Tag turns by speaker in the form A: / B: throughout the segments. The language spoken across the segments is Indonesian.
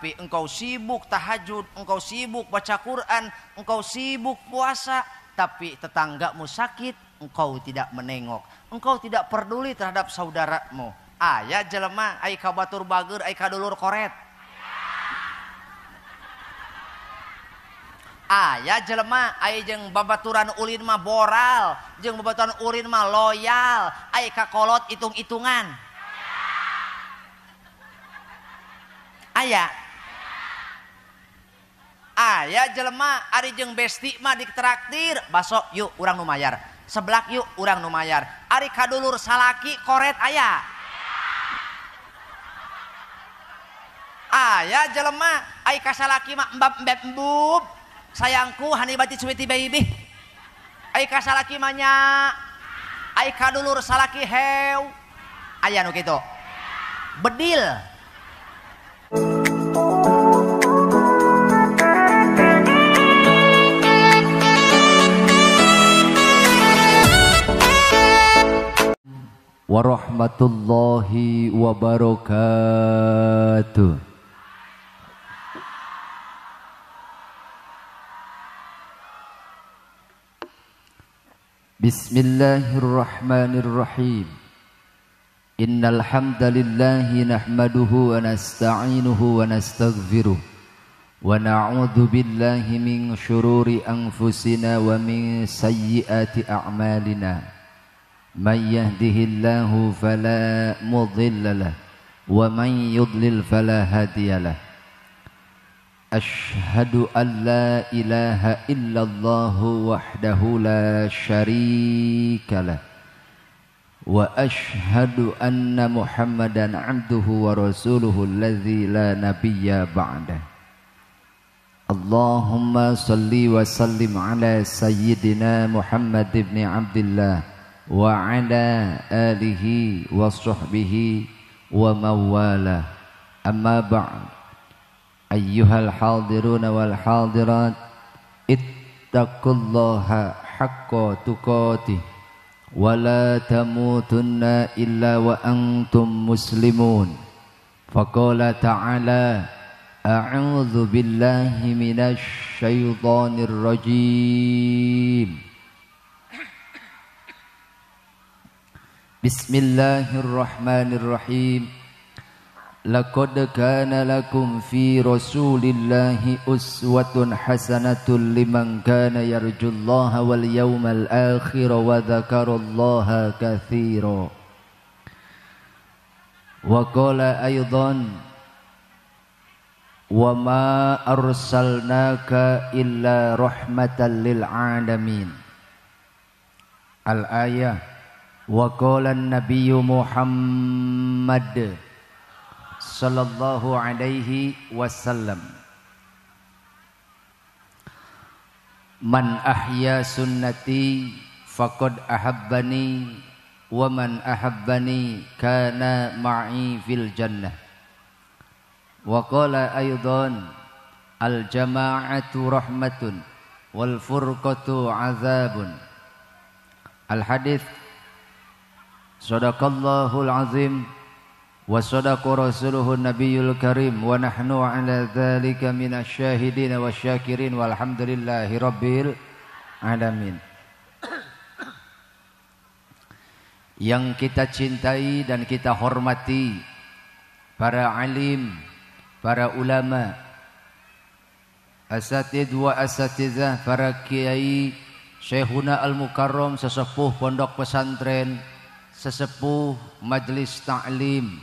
A: tapi engkau sibuk tahajud, engkau sibuk baca Quran, engkau sibuk puasa, tapi tetanggamu sakit, engkau tidak menengok, engkau tidak peduli terhadap saudaramu. Aya jelema ai ka batur bager, ai ka dulur koret. Aya jelema ai jeung babaturan ulin mah boral, jeung babaturan ulin mah loyal, ai ka kolot hitung-hitungan. Aya jelema ari jeung besti mah ditraktir baso yuk urang nu mayar, seblak yuk urang nu mayar. Ari kadulur salaki koret aya jelema ai ka salaki mah embab sayangku hani bati sweetie baby. Ai ka salaki mah nya, ai kadulur salaki hew. Aya nu kitu bedil.
B: Warahmatullahi wabarakatuh. Bismillahirrahmanirrahim. Innal hamdalillahi nahmaduhu wa nasta'inuhu wa nastaghfiruh wa na'udzu billahi min syururi anfusina wa min sayyiati a'malina. Man yahdihillahu fala mudilla lahu wa man yudlil fala hadiyalah. Ashhadu an la ilaha illallah wahdahu la syarikalah wa ashhadu anna Muhammadan abduhu wa rasuluhu alladzi la nabiyya ba'dah. Allahumma salli wa sallim ala sayyidina Muhammad ibn Abdillah wa ala alihi wa sahbihi wa mawala. Amma ba'd. Ayyuhal hadiruna wal hadirat, ittaqullaha haqqa tuqatih wa la tamutunna illa wa antum muslimun. Faqala ta'ala a'udzu billahi minasy syaithanir rajim. Bismillahirrahmanirrahim. Laqad kana lakum fi Rasulillahi uswatun hasanatun liman kana yarjullaha wal yawmal akhir wa dzakarallaha katsira. Wa qala aidan wa ma arsalnaka illa rahmatan lil alamin. Al-ayah. Wa qala an-nabiyyu Muhammad sallallahu alaihi wasallam, man ahya sunnati faqad ahabbani wa man ahabbani kana ma'i fil jannah. Wa qala aidan al jama'atu rahmatun wal furqatu azabun. Al hadits. Sadaqallahul azim wa sadaqa rasuluhun nabiyul karim wa nahnu ala dzalika minasyahidin wasyakirin walhamdulillahi rabbil alamin. Yang kita cintai dan kita hormati para alim, para ulama, asatidz wa asatizah, para kiai, syekhuna al-mukarram, sesepuh pondok pesantren, sesepuh majelis ta'lim.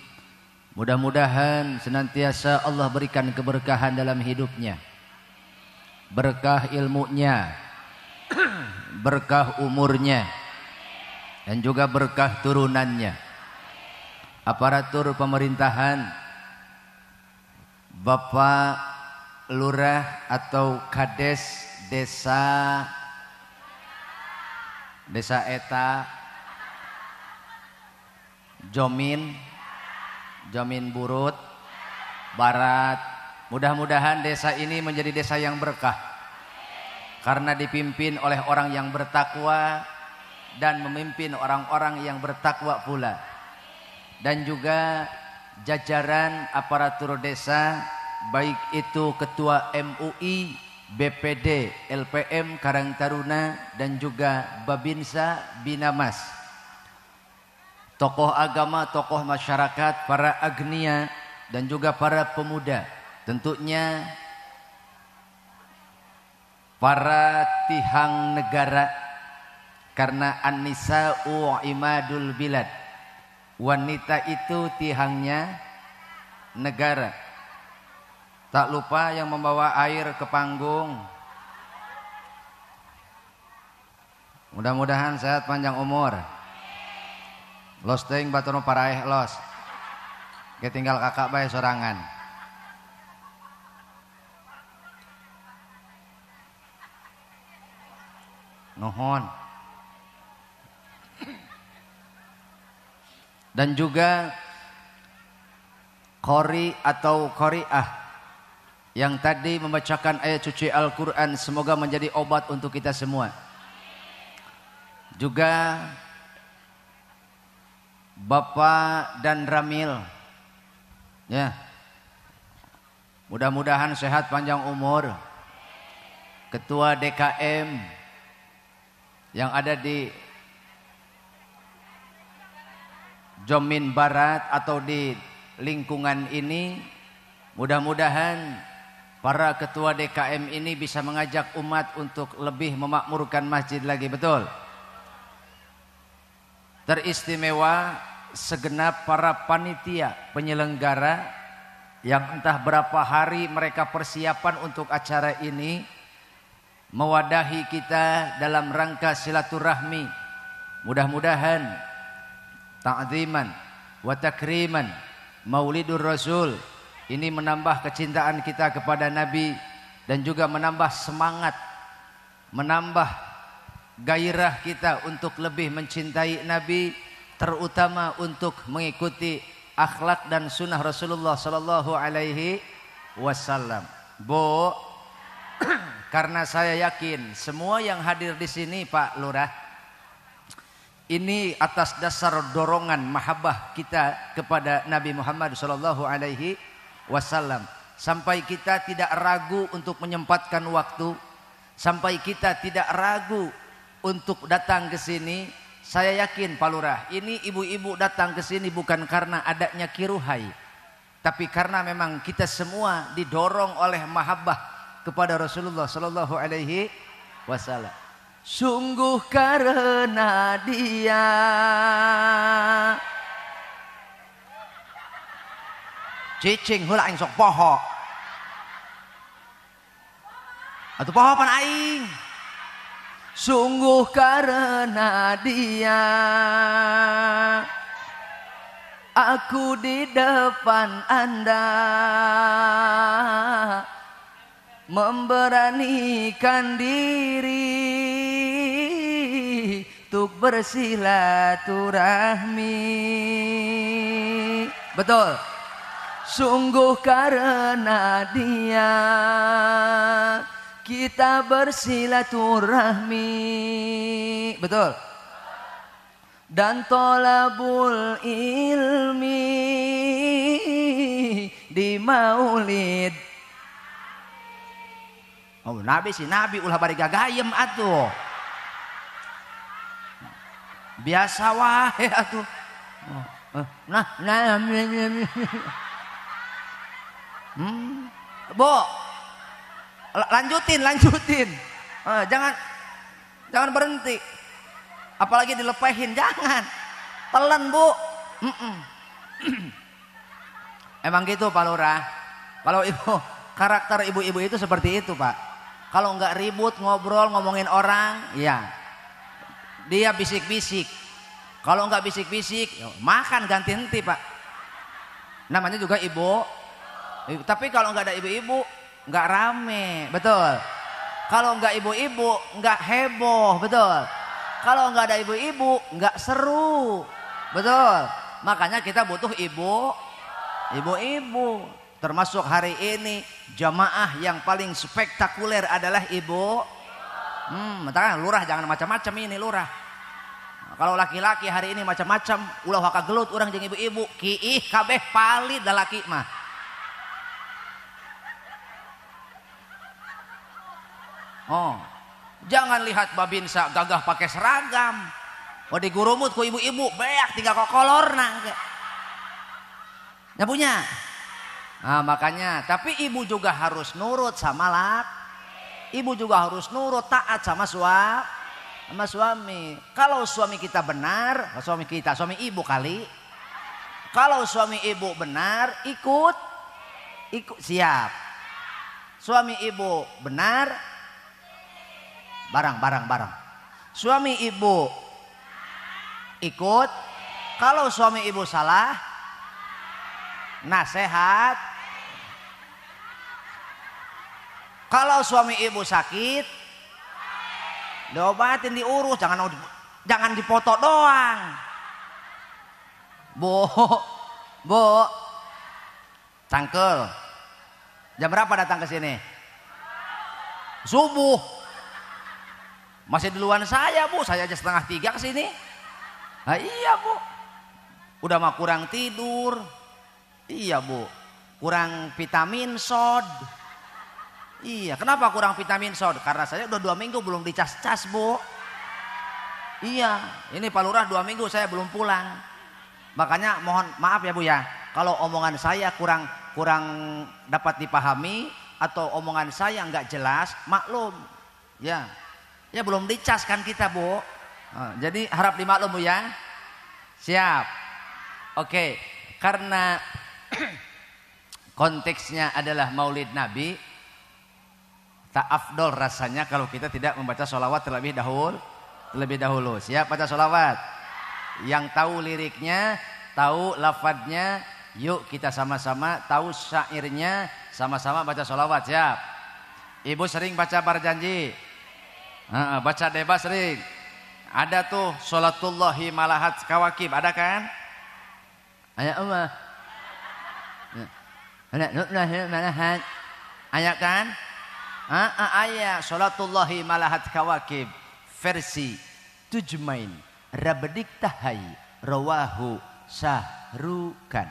B: Mudah-mudahan senantiasa Allah berikan keberkahan dalam hidupnya, berkah ilmunya, berkah umurnya, dan juga berkah turunannya. Aparatur pemerintahan, Bapak Lurah atau Kades desa eta Jomin Burut Barat. Mudah-mudahan desa ini menjadi desa yang berkah karena dipimpin oleh orang yang bertakwa dan memimpin orang-orang yang bertakwa pula. Dan juga jajaran aparatur desa baik itu Ketua MUI, BPD, LPM Karang Taruna dan juga Babinsa Binamas. Tokoh agama, tokoh masyarakat, para agnia dan juga para pemuda. Tentunya para tihang negara, karena an-nisa'u imadul bilad. Wanita itu tihangnya negara. Tak lupa yang membawa air ke panggung. Mudah-mudahan sehat panjang umur. Los teuing batono paraeh los. Ketinggal kakak bae sorangan. Nuhun. Dan juga qori atau qori'ah yang tadi membacakan ayat suci Al-Quran, semoga menjadi obat untuk kita semua. Juga Bapak dan Ramil, ya, mudah-mudahan sehat panjang umur. Ketua DKM yang ada di Jomin Barat atau di lingkungan ini, mudah-mudahan para ketua DKM ini bisa mengajak umat untuk lebih memakmurkan masjid lagi, betul? Teristimewa segenap para panitia penyelenggara yang entah berapa hari mereka persiapan untuk acara ini, mewadahi kita dalam rangka silaturahmi. Mudah-mudahan ta'ziman wa takriman Maulidur Rasul ini menambah kecintaan kita kepada Nabi dan juga menambah semangat, menambah gairah kita untuk lebih mencintai Nabi, terutama untuk mengikuti akhlak dan sunnah Rasulullah sallallahu alaihi wasallam. Bu, karena saya yakin semua yang hadir di sini, Pak Lurah, ini atas dasar dorongan mahabbah kita kepada Nabi Muhammad sallallahu alaihi wasallam. Sampai kita tidak ragu untuk menyempatkan waktu, sampai kita tidak ragu untuk datang ke sini. Saya yakin Pak Lurah, ini ibu-ibu datang ke sini bukan karena adanya kiruhai, tapi karena memang kita semua didorong oleh mahabbah kepada Rasulullah sallallahu alaihi wasallam. Sungguh karena dia cicing heula aing sok poho. Atuh poho pan aing. Sungguh karena dia aku di depan Anda memberanikan diri untuk bersilaturahmi. Betul. Sungguh karena dia kita bersilaturahmi. Betul. Dan tolabul ilmi di maulid. Oh, Nabi sih Nabi ulah bari gagayem atuh. Biasa wae atuh. Bu, lanjutin. Jangan berhenti. Apalagi dilepehin, jangan. Telan, Bu. Emang gitu Pak Lurah. Kalau ibu, karakter ibu-ibu itu seperti itu, Pak. Kalau nggak ribut, ngobrol, ngomongin orang, ya dia bisik-bisik. Kalau nggak bisik-bisik, makan ganti henti, Pak. Namanya juga ibu. Tapi kalau nggak ada ibu-ibu, nggak rame, betul. Kalau nggak ibu-ibu, nggak heboh, betul. Kalau nggak ada ibu-ibu, nggak seru, betul. Makanya kita butuh ibu-ibu. Termasuk hari ini jamaah yang paling spektakuler adalah ibu. Makanya lurah jangan macam-macam ini lurah. Nah, kalau laki-laki hari ini macam-macam, ulah waka gelut orang jeung ibu-ibu, kiih kabeh palit da laki mah. Oh, jangan lihat babinsa gagah pakai seragam. Oh digurumut ku ibu-ibu beak tinggal kokolorna. Nyapunya. Nah, makanya, tapi ibu juga harus nurut sama ibu juga harus nurut taat sama suami. Kalau suami kita benar, suami ibu kali. Kalau suami ibu benar, ikut siap. Suami ibu benar, barang. Suami ibu ikut. Kalau suami ibu salah, nasihat. Kalau suami ibu sakit, diobatin, diurus, jangan dipoto doang. Bu, cangkel. Jam berapa datang ke sini? Subuh. Masih duluan saya, Bu. Saya aja 2:30 ke sini. Nah, iya, Bu. Udah mah kurang tidur. Iya, Bu. Kurang vitamin sod. Iya, kenapa kurang vitamin sod? Karena saya udah 2 minggu belum dicas-cas, Bu. Iya, ini Pak Lurah 2 minggu saya belum pulang. Makanya mohon maaf ya Bu ya, kalau omongan saya kurang dapat dipahami atau omongan saya nggak jelas, maklum. Ya, ya belum dicas kan kita Bu. Jadi harap dimaklum Bu ya. Siap. Oke, karena konteksnya adalah Maulid Nabi, tak afdol rasanya kalau kita tidak membaca sholawat terlebih dahulu. Siap baca sholawat? Yang tahu liriknya, tahu lafadznya, yuk kita sama-sama tahu syairnya, sama-sama baca sholawat. Siap? Ibu sering baca berjanji, baca deba sering. Ada tuh sholatullahi malahat kawakib, ada kan? Ayat Allah. Ayat kan? Ayat sholatullahi malahat kawakib versi Tujmain Rabedik Tahai Rawahu Syahrukan.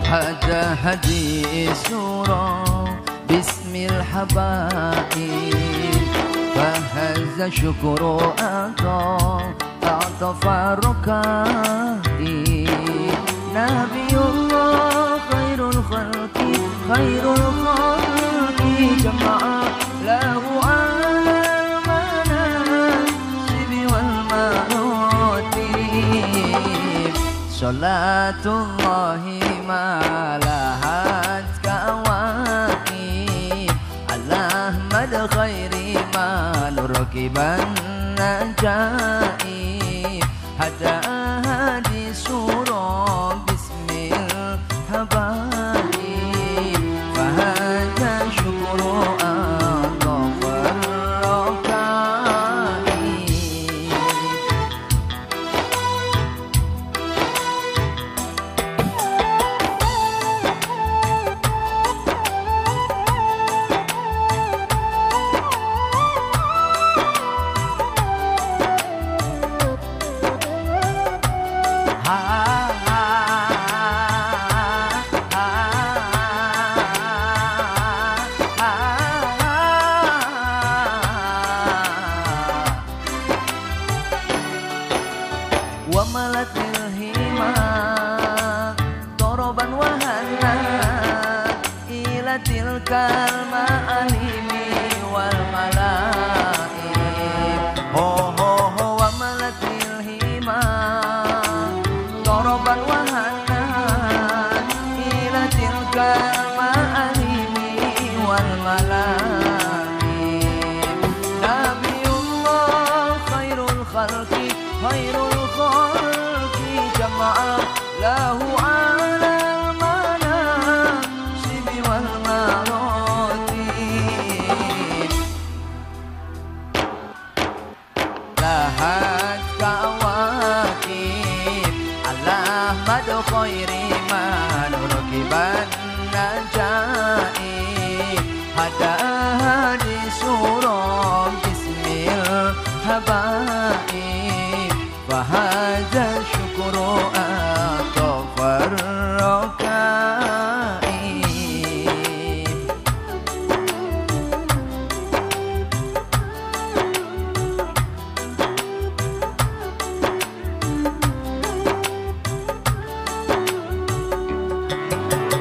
B: Hada hadis surah bismil habaib fahaza syukru ata farukai Nabiullah khairul khalqi jama'a lahu ala manasibi wal marotib salatullahi malahat kawakib Ahmad khairi man rakiban najaib hada hadis surah bismil habaib fahaja syukru lahu ala manasibi wal maroti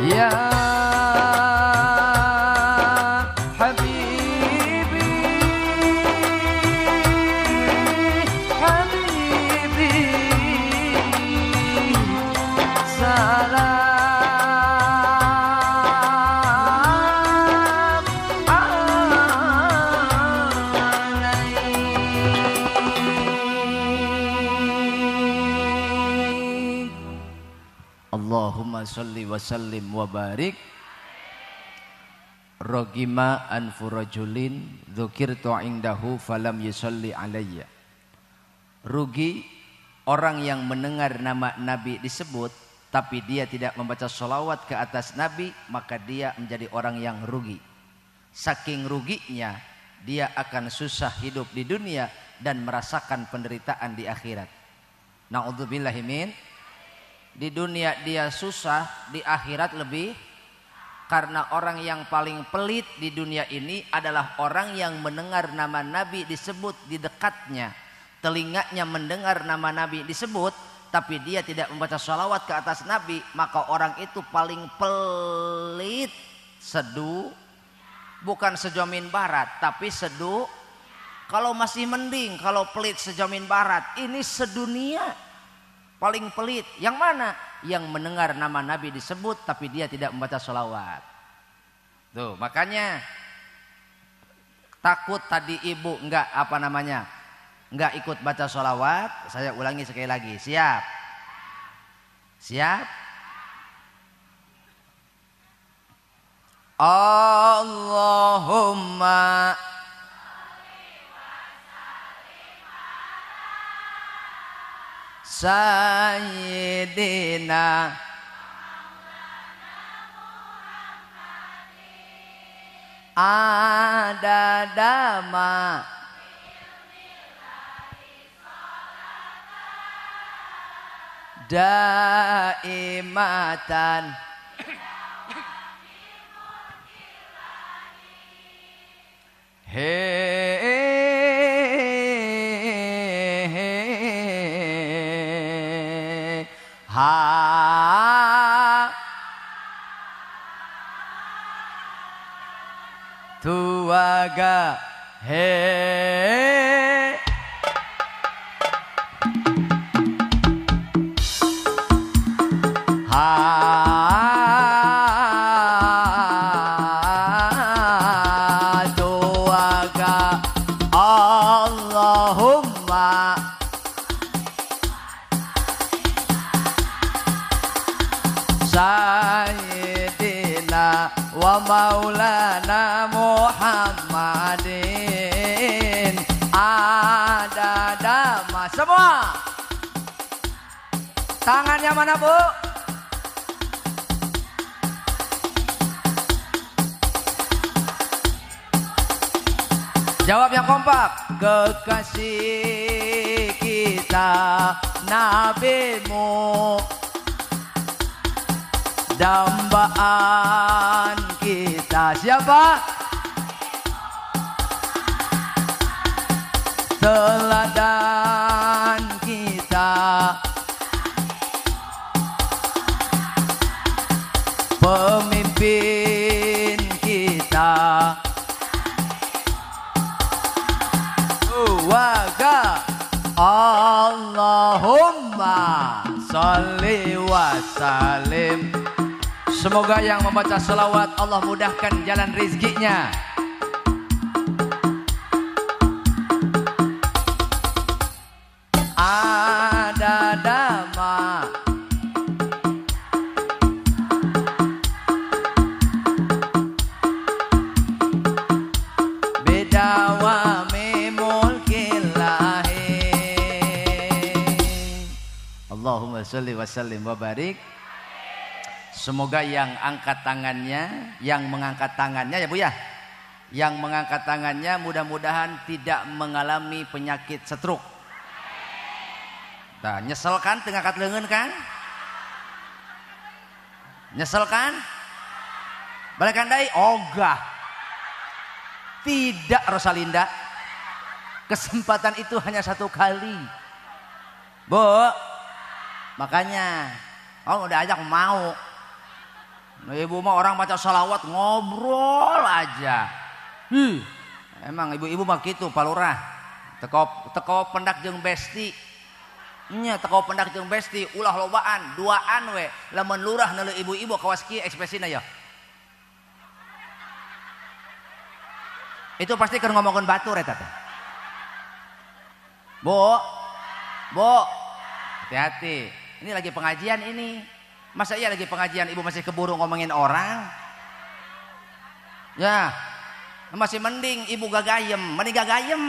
B: Ya Habibi, Habibi, salam alaik. Allahumma salli wa sallim wa barik. Rogima anfu rajulin dzukirtu indahu falam yusalli alayya. Rugi orang yang mendengar nama Nabi disebut tapi dia tidak membaca sholawat ke atas Nabi, maka dia menjadi orang yang rugi. Saking ruginya dia akan susah hidup di dunia dan merasakan penderitaan di akhirat. Na'udzubillahi min. Di dunia dia susah, di akhirat lebih. Karena orang yang paling pelit di dunia ini adalah orang yang mendengar nama Nabi disebut di dekatnya. Telinganya mendengar nama Nabi disebut, tapi dia tidak membaca sholawat ke atas Nabi. Maka orang itu paling pelit sedu. Bukan sejamin barat, tapi sedu. Kalau masih mending, kalau pelit sejamin barat, ini sedunia. Paling pelit. Yang mana? Yang mendengar nama Nabi disebut tapi dia tidak membaca sholawat. Tuh, makanya takut tadi ibu enggak enggak ikut baca sholawat. Saya ulangi sekali lagi. Siap? Siap? Allahumma Sayyidina adadama daimatan tuaga tuaga Allahumma Sayyidina wa maulana Muhammadin adadama. Semua tangannya mana, Bu? Jawab yang kompak. Kekasih kita nabimu, dambaan kita. Siapa? Teladan kita, pemimpin kita. Waga Allahumma sholli wa sallim. Semoga yang membaca selawat Allah mudahkan jalan rizkinya. Adadama bidawami mulkillahi. Allahumma sholli wa sallim wa barik. Semoga yang angkat tangannya, yang mengangkat tangannya ya Bu ya, yang mengangkat tangannya mudah-mudahan tidak mengalami penyakit stroke. Nah, nyesel kan tengah angkat leungeun kan? Nyesel kan? Balikan deui ogah. Tidak Rosalinda. Kesempatan itu hanya satu kali. Bu. Makanya udah ajak mau. Nah, ibu mah orang baca salawat ngobrol aja. Emang ibu-ibu mah gitu palurah. Teko pendak jeung besti. Nya teko pendak jeung besti ulah lobaan, duaan we. Lamun lurah neuleuh ibu-ibu kawas kieu ekspresina ya. Itu pasti keur ngomongkeun batur eta teh. Bu, hati-hati. Ini lagi pengajian ini. Masa iya lagi pengajian ibu masih keburu ngomongin orang? Ya, masih mending ibu gagayem, mending gagayem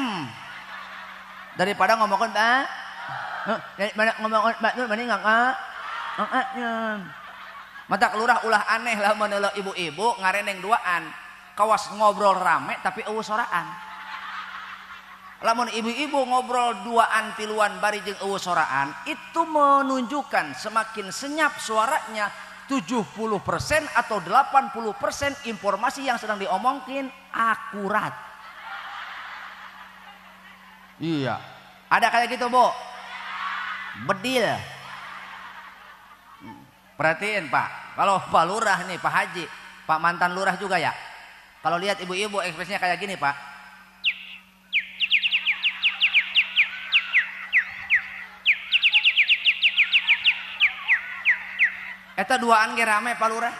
B: daripada ngomongin mending mata kelurah ulah aneh lah menelok ibu-ibu ngareneng duaan, kawas ngobrol rame tapi eueuh soraan. Lamun ibu-ibu ngobrol duaan tiluan bari jeung eueuh soraan, itu menunjukkan semakin senyap suaranya 70% atau 80% informasi yang sedang diomongin akurat. Iya. Ada kayak gitu, Bu? Bedil. Perhatiin, Pak. Kalau Pak Lurah nih, Pak Haji, Pak mantan lurah juga ya. Kalau lihat ibu-ibu ekspresinya kayak gini, Pak. Eta duaan ge rame Pak Lurah.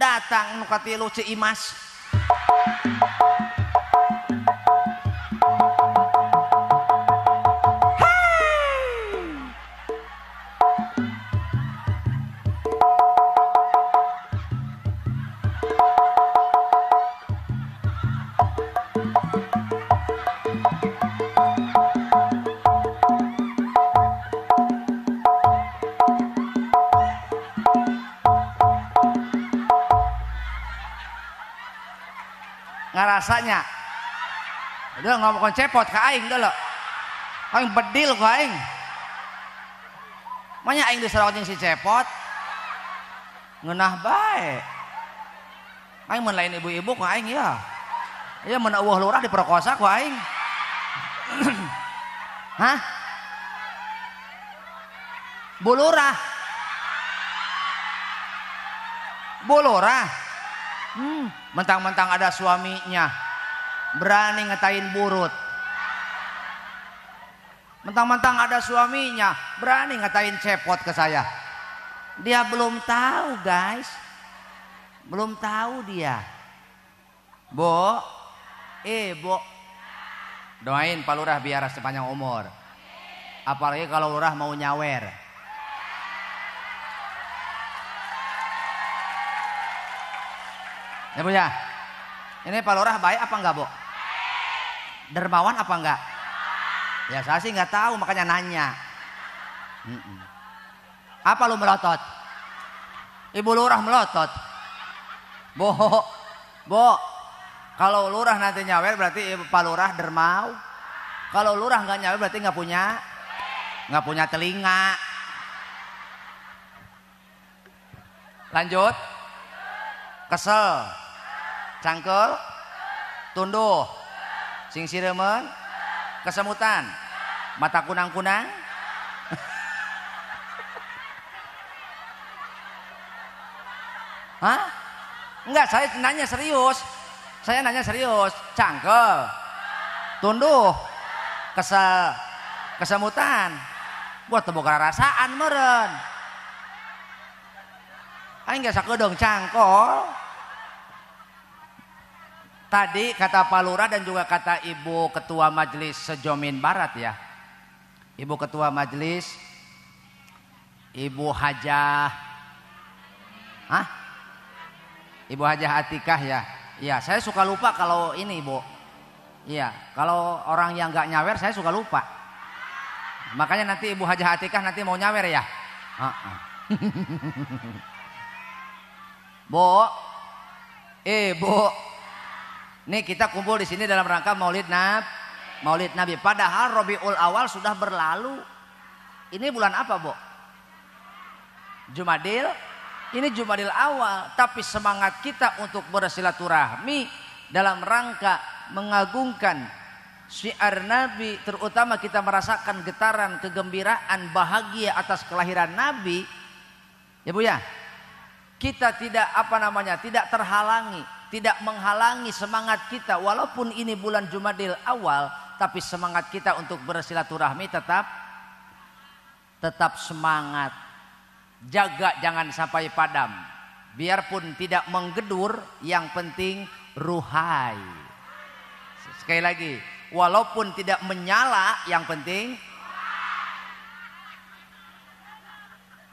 B: Datang nu katilu Ciimas. Ngarasanya udah ngomong cepot ke aing dulu aing bedil ke aing manya aing diserot jeung si cepot ngeunah bae aing mun lain ibu-ibu ke aing ya ieu mun eueuh lurah diperkosa ku aing hah Bu Lurah mentang-mentang ada suaminya berani ngetain burut, mentang-mentang ada suaminya berani ngetain cepot ke saya. Dia belum tahu guys, belum tahu dia. Bu, doain Pak Lurah biar sepanjang umur, apalagi kalau Lurah mau nyawer. Ya Bu ya, ini Pak Lurah baik apa enggak Bu? Dermawan apa enggak? Ya saya sih nggak tahu makanya nanya. Apa lu melotot? Ibu Lurah melotot. Bu, kalau Lurah nanti nyawer berarti Pak Lurah dermau. Kalau Lurah nggak nyawer berarti nggak punya telinga. Lanjut. Kesel, cangkel, tunduh, sing siremen, kesemutan, mata kunang-kunang. Hah? Enggak, saya nanya serius. Cangkel, tunduh, kesel, kesemutan. Buat teboga rasaan meren. Aing geus sakeudeung cangkol. Tadi kata Pak Lurah dan juga kata Ibu Ketua Majelis Sejomin Barat ya. Ibu Ketua Majelis Ibu Hajah Ibu Hajah Atikah ya. Iya, saya suka lupa kalau ini Ibu. Iya, kalau orang yang nggak nyawer saya suka lupa. Makanya nanti Ibu Hajah Atikah nanti mau nyawer ya. Bu. Nih kita kumpul di sini dalam rangka Maulid Nabi. Padahal Rabiul Awal sudah berlalu. Ini bulan apa, Bu? Jumadil. Ini Jumadil Awal. Tapi semangat kita untuk bersilaturahmi dalam rangka mengagungkan syiar Nabi, terutama kita merasakan getaran kegembiraan bahagia atas kelahiran Nabi. Ya Bu ya. Kita tidak tidak terhalangi, tidak menghalangi semangat kita walaupun ini bulan Jumadil Awal, tapi semangat kita untuk bersilaturahmi tetap semangat. Jaga jangan sampai padam. Biarpun tidak menggedur, yang penting ruhai. Sekali lagi, walaupun tidak menyala, yang penting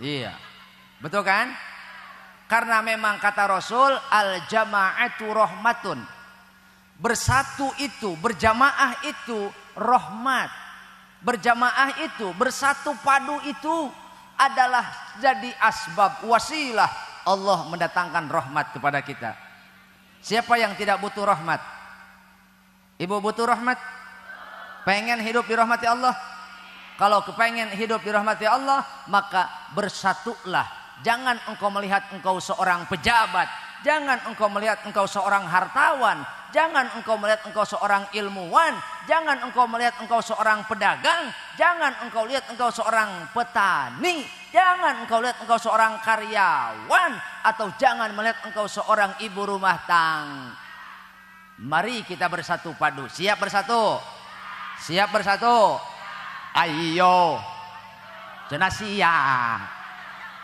B: iya. Betul kan? Karena memang kata Rasul, al jama'atu rahmatun. Bersatu itu, berjamaah itu rahmat. Berjamaah itu, bersatu padu itu adalah jadi asbab, wasilah Allah mendatangkan rahmat kepada kita. Siapa yang tidak butuh rahmat? Ibu butuh rahmat? Pengen hidup dirahmati Allah? Kalau kepengen hidup dirahmati Allah, maka bersatulah. Jangan engkau melihat engkau seorang pejabat, jangan engkau melihat engkau seorang hartawan, jangan engkau melihat engkau seorang ilmuwan, jangan engkau melihat engkau seorang pedagang, jangan engkau lihat engkau seorang petani, jangan engkau lihat engkau seorang karyawan, atau jangan melihat engkau seorang ibu rumah tangga. Mari kita bersatu padu. Siap bersatu? Siap bersatu? Ayo. Cenah siap.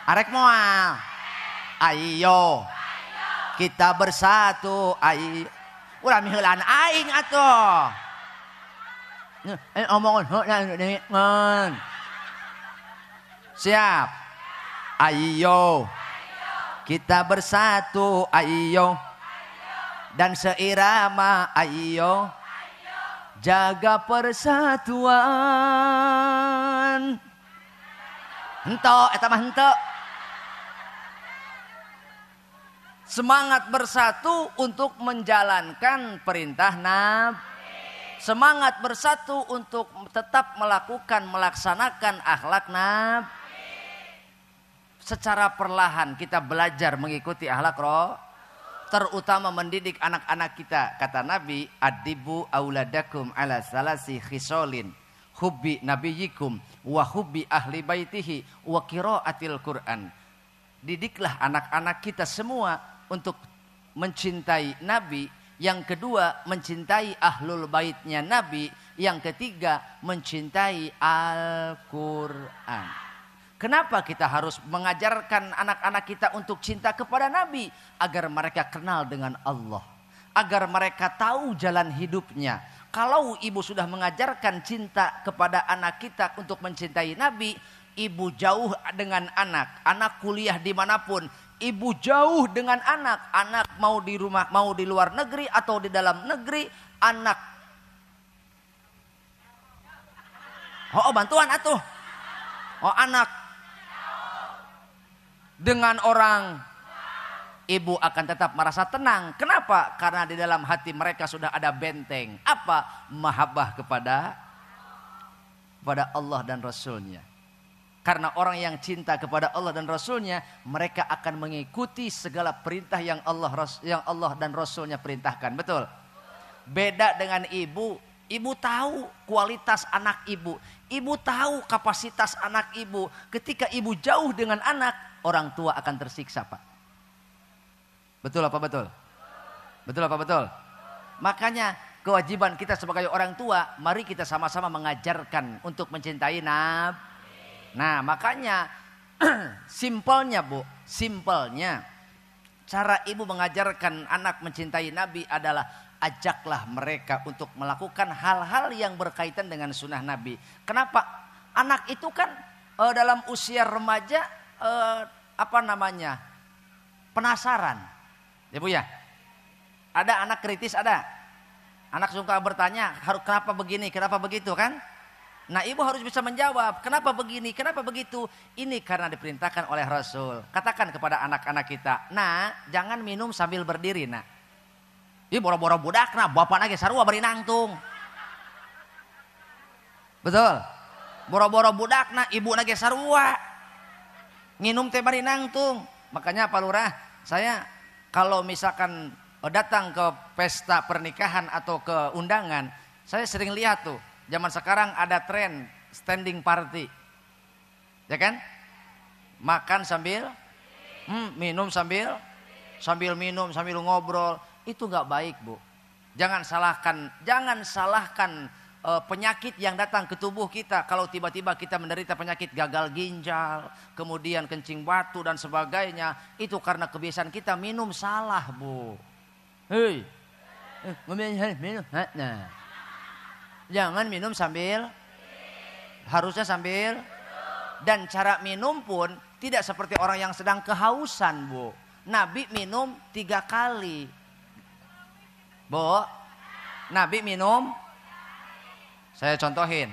B: Arek moal. Ayo. Kita bersatu. Ayo. Ulah miheulan aing atuh. Omongan. Siap. Ayo. Kita bersatu. Ayo. Dan seirama. Ayo. Jaga persatuan. Hento, eta mah hento. Semangat bersatu untuk menjalankan perintah Nabi. Semangat bersatu untuk tetap melaksanakan akhlak Nabi. Secara perlahan kita belajar mengikuti akhlak Rasul. Terutama mendidik anak-anak kita. Kata Nabi, adibu auladakum ala salasi khisolin. Hubbi nabiyikum wa hubbi ahli baitihi wa qiraatil Qur'an. Didiklah anak-anak kita semua untuk mencintai Nabi. Yang kedua, mencintai ahlul baitnya Nabi. Yang ketiga, mencintai Al-Quran. Kenapa kita harus mengajarkan anak-anak kita untuk cinta kepada Nabi? Agar mereka kenal dengan Allah, agar mereka tahu jalan hidupnya. Kalau ibu sudah mengajarkan cinta kepada anak kita untuk mencintai Nabi, ibu jauh dengan anak kuliah dimanapun, ibu jauh dengan anak mau di rumah, mau di luar negeri atau di dalam negeri, anak. Oh bantuan atuh. Oh anak dengan orang, ibu akan tetap merasa tenang. Kenapa? Karena di dalam hati mereka sudah ada benteng. Apa? Mahabbah kepada Allah dan Rasulnya. Karena orang yang cinta kepada Allah dan Rasulnya, mereka akan mengikuti segala perintah yang Allah dan Rasulnya perintahkan. Betul? Beda dengan ibu. Ibu tahu kualitas anak ibu. Ibu tahu kapasitas anak ibu. Ketika ibu jauh dengan anak, orang tua akan tersiksa, Pak. Betul apa betul? Betul apa betul? Makanya kewajiban kita sebagai orang tua, mari kita sama-sama mengajarkan untuk mencintai Nabi. Nah makanya simpelnya Bu, simpelnya cara ibu mengajarkan anak mencintai Nabi adalah ajaklah mereka untuk melakukan hal-hal yang berkaitan dengan sunnah Nabi. Kenapa? Anak itu kan dalam usia remaja penasaran. Ya Bu ya, ada anak kritis, ada anak suka bertanya, kenapa begini, kenapa begitu kan? Nah ibu harus bisa menjawab, kenapa begini, kenapa begitu? Ini karena diperintahkan oleh Rasul. Katakan kepada anak-anak kita, nah jangan minum sambil berdiri, nah. Ini boro-boro budak, nah bapak lagi sarua beri nangtung. Betul? Boro-boro budak, nah ibu lagi sarua. Nginum teh bari nangtung. Makanya Pak Lurah, saya kalau misalkan datang ke pesta pernikahan atau ke undangan, saya sering lihat tuh, zaman sekarang ada tren standing party. Ya kan? Makan sambil
A: Minum sambil minum, sambil ngobrol. Itu nggak baik, Bu. Jangan salahkan penyakit yang datang ke tubuh kita. Kalau tiba-tiba kita menderita penyakit gagal ginjal, kemudian kencing batu dan sebagainya, itu karena kebiasaan kita minum salah, Bu. Hei, minum. Nah, jangan minum harusnya sambil. Dan cara minum pun tidak seperti orang yang sedang kehausan, Bu. Nabi minum 3 kali. Bu, Nabi minum. Saya contohin.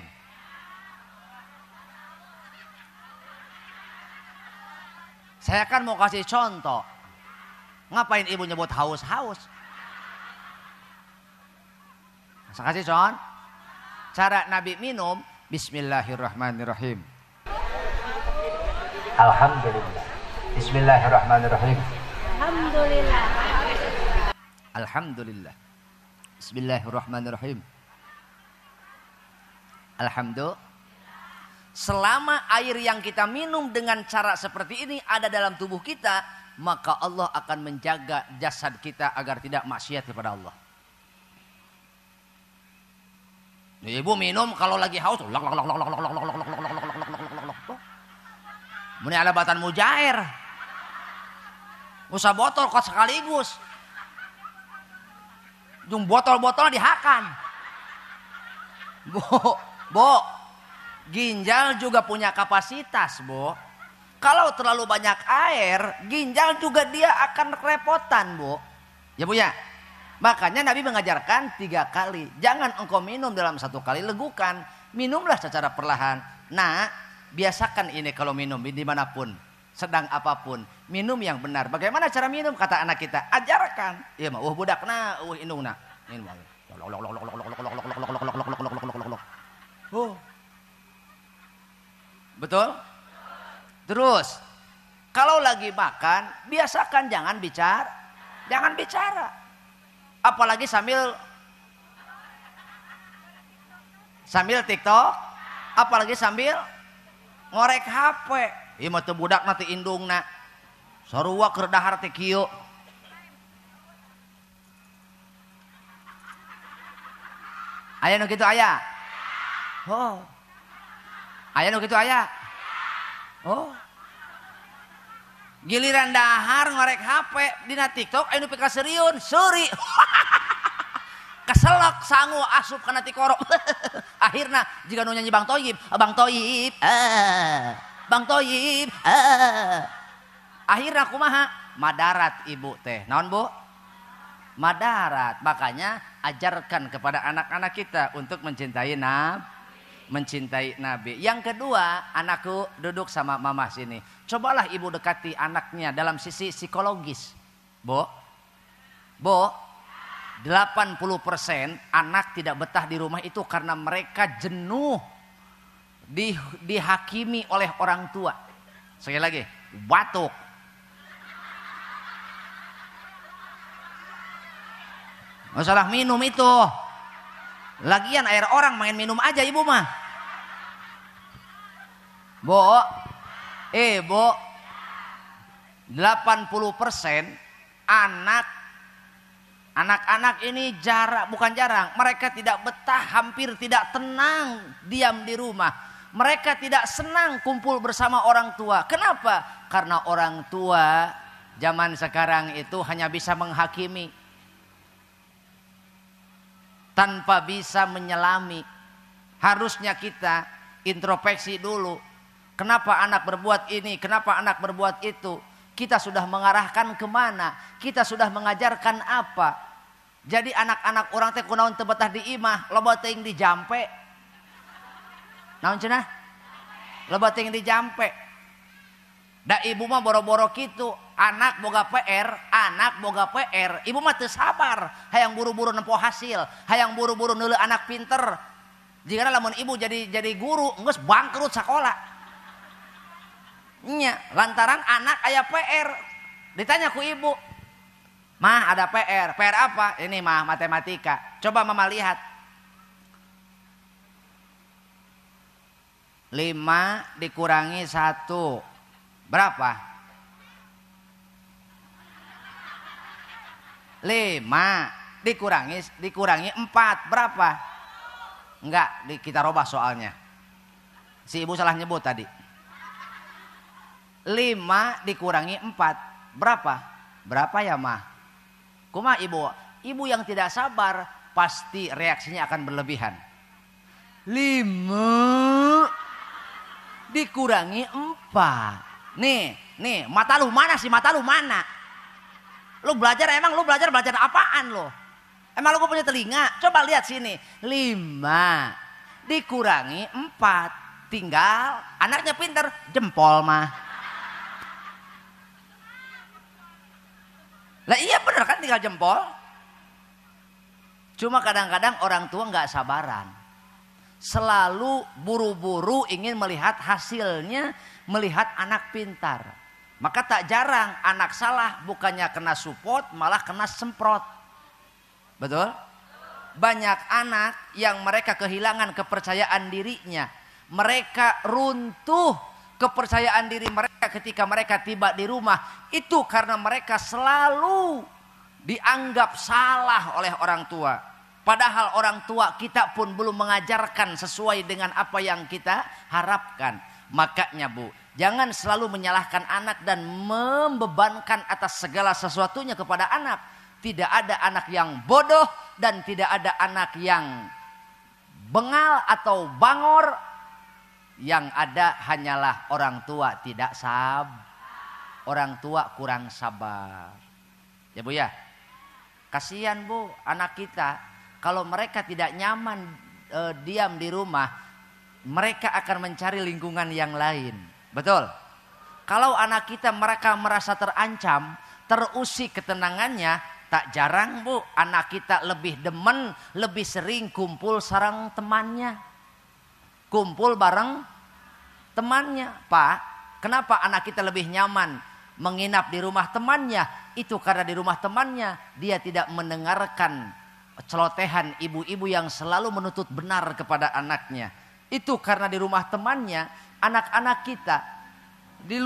A: Saya kan mau kasih contoh. Ngapain ibu nyebut haus-haus? Saya kasih contoh. Cara Nabi minum, bismillahirrahmanirrahim. Alhamdulillah. Bismillahirrahmanirrahim.
C: Alhamdulillah.
A: Alhamdulillah. Bismillahirrahmanirrahim. Alhamdulillah. Selama air yang kita minum dengan cara seperti ini ada dalam tubuh kita, maka Allah akan menjaga jasad kita agar tidak maksiat kepada Allah. Ibu minum kalau lagi haus, muni alabatan mujair. Usah botol kok sekaligus. Jung botol-botol dihakan. Bu, ginjal juga punya kapasitas, Bu. Kalau terlalu banyak air, ginjal juga dia akan kerepotan, Bu. Ya, Bu ya. Makanya Nabi mengajarkan 3 kali. Jangan engkau minum dalam 1 kali, legukan. Minumlah secara perlahan. Nah, biasakan ini kalau minum dimanapun, sedang apapun, minum yang benar. Bagaimana cara minum? Kata anak kita, ajarkan. Iya mah, budakna, indungna. Minum. Betul? Terus, kalau lagi makan, biasakan jangan bicara. Apalagi sambil TikTok, apalagi sambil ngorek HP. Ieu mah teu budak nanti indungna. Sarua keur dahar teh kieu. Aya nu kitu aya? Oh. Aya nu kitu aya? Oh. Giliran dahar ngorek HP dina TikTok aya nu pika seriun, seuri. Keselak sangu asup kana ti korok. Akhirna jika nu nyanyi Bang Toyib, akhirna kumaha? Madarat ibu teh. Naon, Bu? Madarat. Makanya ajarkan kepada anak-anak kita untuk mencintai Nabi. Yang kedua, anakku duduk sama mama sini. Cobalah ibu dekati anaknya dalam sisi psikologis. Bu, 80% anak tidak betah di rumah itu karena mereka jenuh dihakimi oleh orang tua. Sekali lagi, batuk. Masalah minum itu. Lagian air orang main minum aja ibu mah. Bu, 80% anak-anak ini bukan jarang, mereka tidak betah, hampir tidak tenang diam di rumah. Mereka tidak senang kumpul bersama orang tua. Kenapa? Karena orang tua zaman sekarang itu hanya bisa menghakimi tanpa bisa menyelami. Harusnya kita introspeksi dulu. Kenapa anak berbuat ini? Kenapa anak berbuat itu? Kita sudah mengarahkan kemana? Kita sudah mengajarkan apa? Jadi anak-anak orang teh kunaon teu betah di imah, loba teuing di jampe. Naon cenah? Loba teuing di jampe. Da ibu mah boro-boro kitu, anak boga PR, ibu mah teu sabar, hayang buru-buru nempo hasil, hayang buru-buru neuleuh anak pinter. Jigana lamun ibu jadi guru, geus bangkrut sakola. Nya, lantaran anak aya PR. Ditanya ku ibu, "Mah, ada PR. PR apa?" "Ini mah matematika." Coba mama lihat. 5 dikurangi 1 berapa?
B: 5 dikurangi 4 berapa? Enggak, kita robah soalnya. Si ibu salah nyebut tadi. 5 dikurangi 4 berapa? Berapa ya mah? Kumaha ibu? Ibu yang tidak sabar pasti reaksinya akan berlebihan. 5 dikurangi 4. Nih, mata lu mana sih? Mata lu mana? Lu belajar apaan lu? Emang lu punya telinga? Coba lihat sini. 5 dikurangi 4. Tinggal anaknya pinter, jempol mah. Lah iya bener kan, tinggal jempol. Cuma kadang-kadang orang tua nggak sabaran. Selalu buru-buru ingin melihat hasilnya, melihat anak pintar. Maka tak jarang anak salah bukannya kena support malah kena semprot. Betul? Banyak anak yang mereka kehilangan kepercayaan dirinya. Mereka runtuh kepercayaan diri mereka ketika mereka tiba di rumah. Itu karena mereka selalu dianggap salah oleh orang tua. Padahal orang tua kita pun belum mengajarkan sesuai dengan apa yang kita harapkan. Makanya Bu, jangan selalu menyalahkan anak dan membebankan atas segala sesuatunya kepada anak. Tidak ada anak yang bodoh dan tidak ada anak yang bengal atau bangor. Yang ada hanyalah orang tua tidak sabar. Orang tua kurang sabar. Ya Bu ya. Kasihan Bu anak kita. Kalau mereka tidak nyaman diam di rumah, mereka akan mencari lingkungan yang lain. Betul? Kalau anak kita mereka merasa terancam, terusik ketenangannya, tak jarang Bu anak kita lebih demen, lebih sering kumpul sareng temannya. Kumpul bareng temannya. Pak, kenapa anak kita lebih nyaman menginap di rumah temannya? Itu karena di rumah temannya dia tidak mendengarkan celotehan ibu-ibu yang selalu menuntut benar kepada anaknya. Itu karena di rumah temannya anak-anak kita di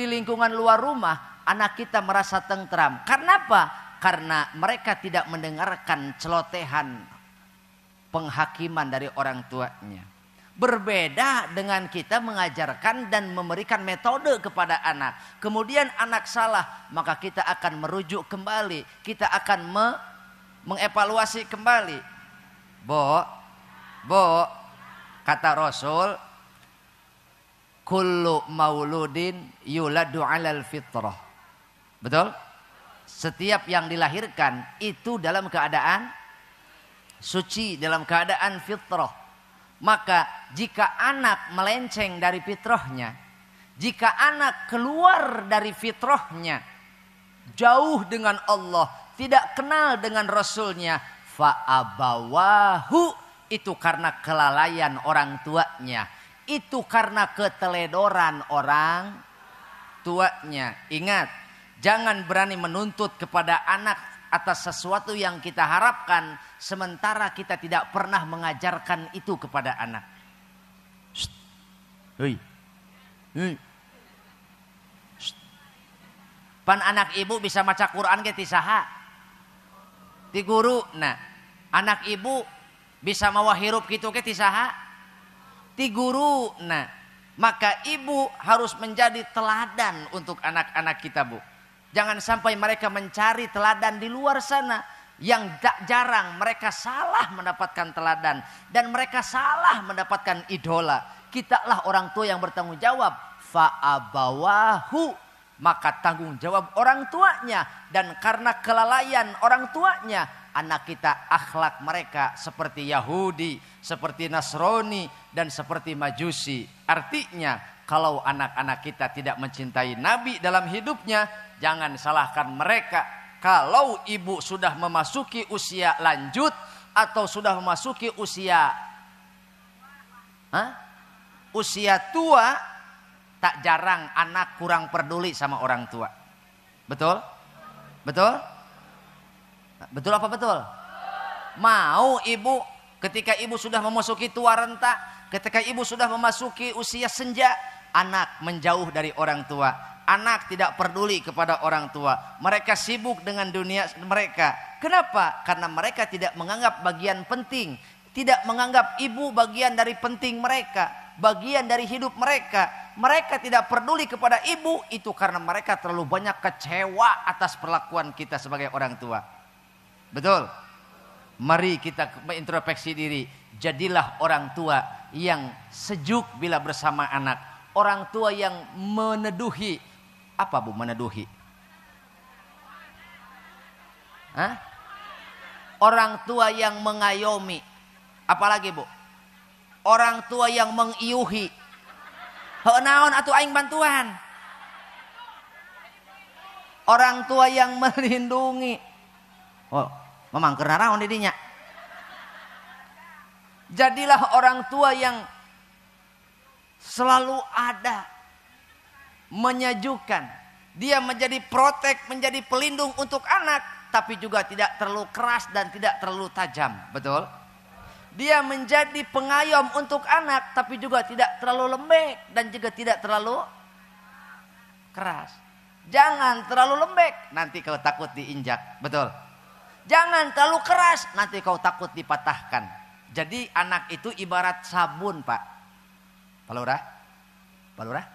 B: lingkungan luar rumah anak kita merasa tentram. Karena apa? Karena mereka tidak mendengarkan celotehan penghakiman dari orang tuanya. Berbeda dengan kita mengajarkan dan memberikan metode kepada anak. Kemudian anak salah, maka kita akan merujuk kembali. Kita akan mengevaluasi kembali. Bo, kata Rasul, kullu mauludin yuladu alal fitrah. Betul? Setiap yang dilahirkan itu dalam keadaan suci, dalam keadaan fitrah. Maka jika anak melenceng dari fitrahnya, jika anak keluar dari fitrahnya, jauh dengan Allah, tidak kenal dengan Rasulnya, fa'abawahu, itu karena kelalaian orang tuanya, itu karena keteledoran orang tuanya. Ingat, jangan berani menuntut kepada anak atas sesuatu yang kita harapkan, sementara kita tidak pernah mengajarkan itu kepada anak. Hei. Pan anak ibu bisa maca Quran ke tisaha? Ti guru. Nah, anak ibu bisa mawa hirup gitu ke tisaha? Ti guru. Nah, maka ibu harus menjadi teladan untuk anak-anak kita, Bu. Jangan sampai mereka mencari teladan di luar sana. Yang tak jarang mereka salah mendapatkan teladan. Dan mereka salah mendapatkan idola. Kitalah orang tua yang bertanggung jawab. Fa'abawahu, maka tanggung jawab orang tuanya. Dan karena kelalaian orang tuanya, anak kita akhlak mereka seperti Yahudi, seperti Nasrani, dan seperti Majusi. Artinya kalau anak-anak kita tidak mencintai Nabi dalam hidupnya, jangan salahkan mereka. Kalau ibu sudah memasuki usia lanjut atau sudah memasuki usia tua, tak jarang anak kurang peduli sama orang tua. Betul? Betul? Betul apa betul? Mau ibu ketika ibu sudah memasuki tua renta, ketika ibu sudah memasuki usia senja, anak menjauh dari orang tua.
A: Anak tidak peduli kepada orang tua. Mereka sibuk dengan dunia mereka. Kenapa? Karena mereka tidak menganggap bagian penting. Tidak menganggap ibu bagian dari penting mereka. Bagian dari hidup mereka. Mereka tidak peduli kepada ibu. Itu karena mereka terlalu banyak kecewa atas perlakuan kita sebagai orang tua. Betul? Mari kita introspeksi diri. Jadilah orang tua yang sejuk bila bersama anak. Orang tua yang meneduhi. Apa Bu meneduhi? Hah? Orang tua yang mengayomi. Apalagi Bu? Orang tua yang mengiuhi. Heuh naon atuh aing bantuan. Orang tua yang melindungi. Oh, memang keur naraon di dinya. Jadilah orang tua yang selalu ada, menyejukkan. Dia menjadi protek, menjadi pelindung untuk anak, tapi juga tidak terlalu keras dan tidak terlalu tajam. Betul? Dia menjadi pengayom untuk anak, tapi juga tidak terlalu lembek dan juga tidak terlalu keras. Jangan terlalu lembek, nanti kau takut diinjak. Betul? Jangan terlalu keras, nanti kau takut dipatahkan. Jadi anak itu ibarat sabun, Pak. Pak Lurah? Pak Lurah?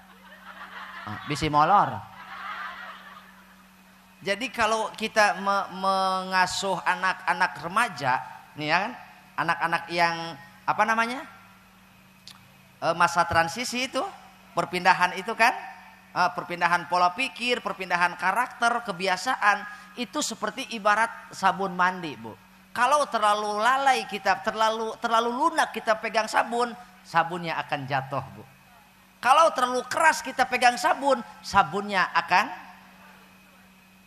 A: Bisi molor. Jadi kalau kita mengasuh anak-anak remaja, nih ya kan, anak-anak yang apa namanya, masa transisi itu, perpindahan itu kan, perpindahan pola pikir, perpindahan karakter, kebiasaan, itu seperti ibarat sabun mandi Bu. Kalau terlalu lalai kita, terlalu lunak kita pegang sabun, sabunnya akan jatuh Bu. Kalau terlalu keras kita pegang sabun, sabunnya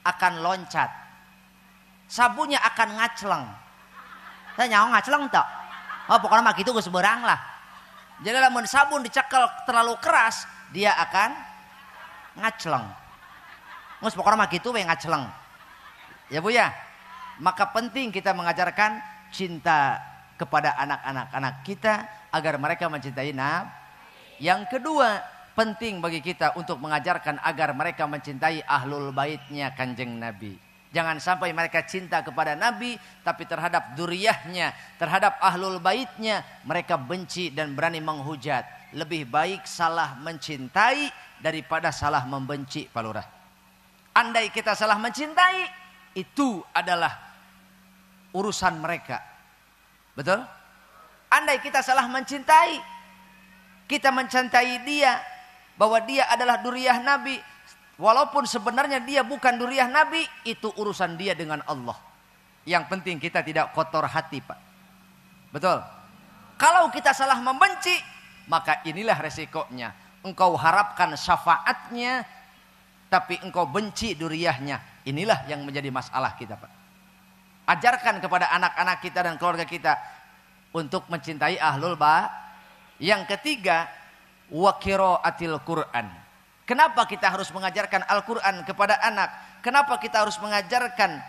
A: akan loncat. Sabunnya akan ngacleng. Saya nyawa ngacleng tak? Oh pokoknya mah gitu gue seberang lah. Jadi lamun sabun dicekel terlalu keras, dia akan ngacleng. Ngus pokoknya mah gitu we ngacleng. Ya Bu ya. Maka penting kita mengajarkan cinta kepada anak-anak kita agar mereka mencintai Nabi. Yang kedua, penting bagi kita untuk mengajarkan agar mereka mencintai ahlul baitnya Kanjeng Nabi. Jangan sampai mereka cinta kepada Nabi, tapi terhadap duriyahnya, terhadap ahlul baitnya, mereka benci dan berani menghujat. Lebih baik salah mencintai daripada salah membenci, Pak Lurah. Andai kita salah mencintai, itu adalah urusan mereka. Betul? Andai kita salah mencintai, kita mencintai dia, bahwa dia adalah duriyah Nabi, walaupun sebenarnya dia bukan duriyah Nabi, itu urusan dia dengan Allah. Yang penting kita tidak kotor hati, Pak. Betul? Kalau kita salah membenci, maka inilah resikonya. Engkau harapkan syafaatnya, tapi engkau benci duriyahnya. Inilah yang menjadi masalah kita, Pak. Ajarkan kepada anak-anak kita dan keluarga kita untuk mencintai ahlul bait. Yang ketiga, wa qiraatil Quran. Kenapa kita harus mengajarkan Al-Quran kepada anak? Kenapa kita harus mengajarkan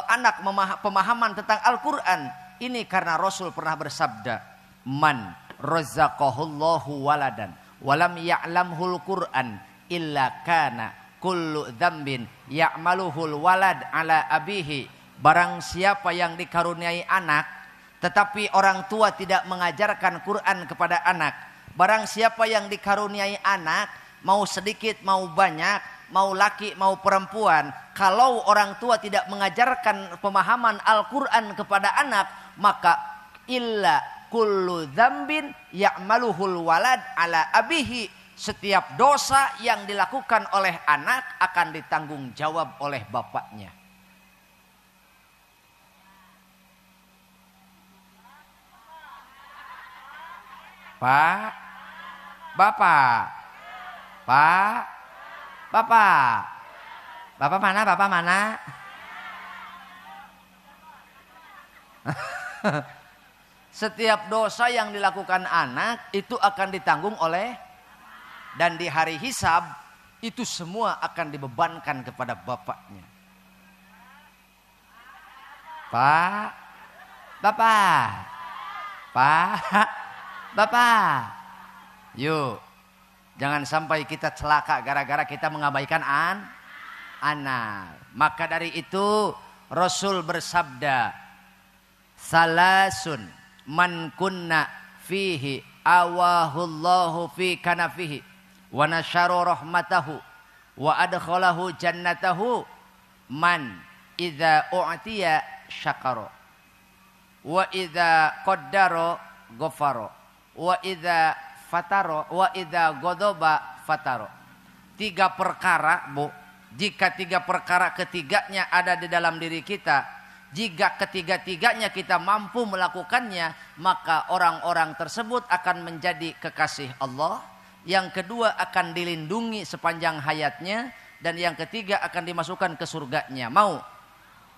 A: anak pemahaman tentang Al-Quran? Ini karena Rasul pernah bersabda, man razaqahullahu waladan walam ya'lamhul Quran illa kana kullu dzambin ya'maluhul walad ala abihi. Barang siapa yang dikaruniai anak tetapi orang tua tidak mengajarkan Quran kepada anak, barang siapa yang dikaruniai anak, mau sedikit mau banyak, mau laki mau perempuan, kalau orang tua tidak mengajarkan pemahaman Al-Quran kepada anak, maka illa kullu dzambin ya'maluhul walad ala abihi. Setiap dosa yang dilakukan oleh anak akan ditanggung jawab oleh bapaknya. Pak, Bapak, Pak, Bapak, Bapak mana, Bapak mana? Setiap dosa yang dilakukan anak itu akan ditanggung oleh, dan di hari hisab itu semua akan dibebankan kepada bapaknya. Pak, Bapak, Pak, Bapak, yuk
B: Jangan sampai kita celaka gara-gara kita mengabaikan anak. Maka dari itu Rasul bersabda, salasun man kunna fihi awahullahu fi kanafihi wa nasyara rahmatahu wa adkhalahu jannatahu man idza u'tiya syakara wa idza qaddara ghafara wa idza fataro wa idza ghadaba fataro. 3 perkara, Bu. Jika 3 perkara ketiganya ada di dalam diri kita, jika ketiga-tiganya kita mampu melakukannya, maka orang-orang tersebut akan menjadi kekasih Allah. Yang kedua akan dilindungi sepanjang hayatnya, dan yang ketiga akan dimasukkan ke surganya. Mau?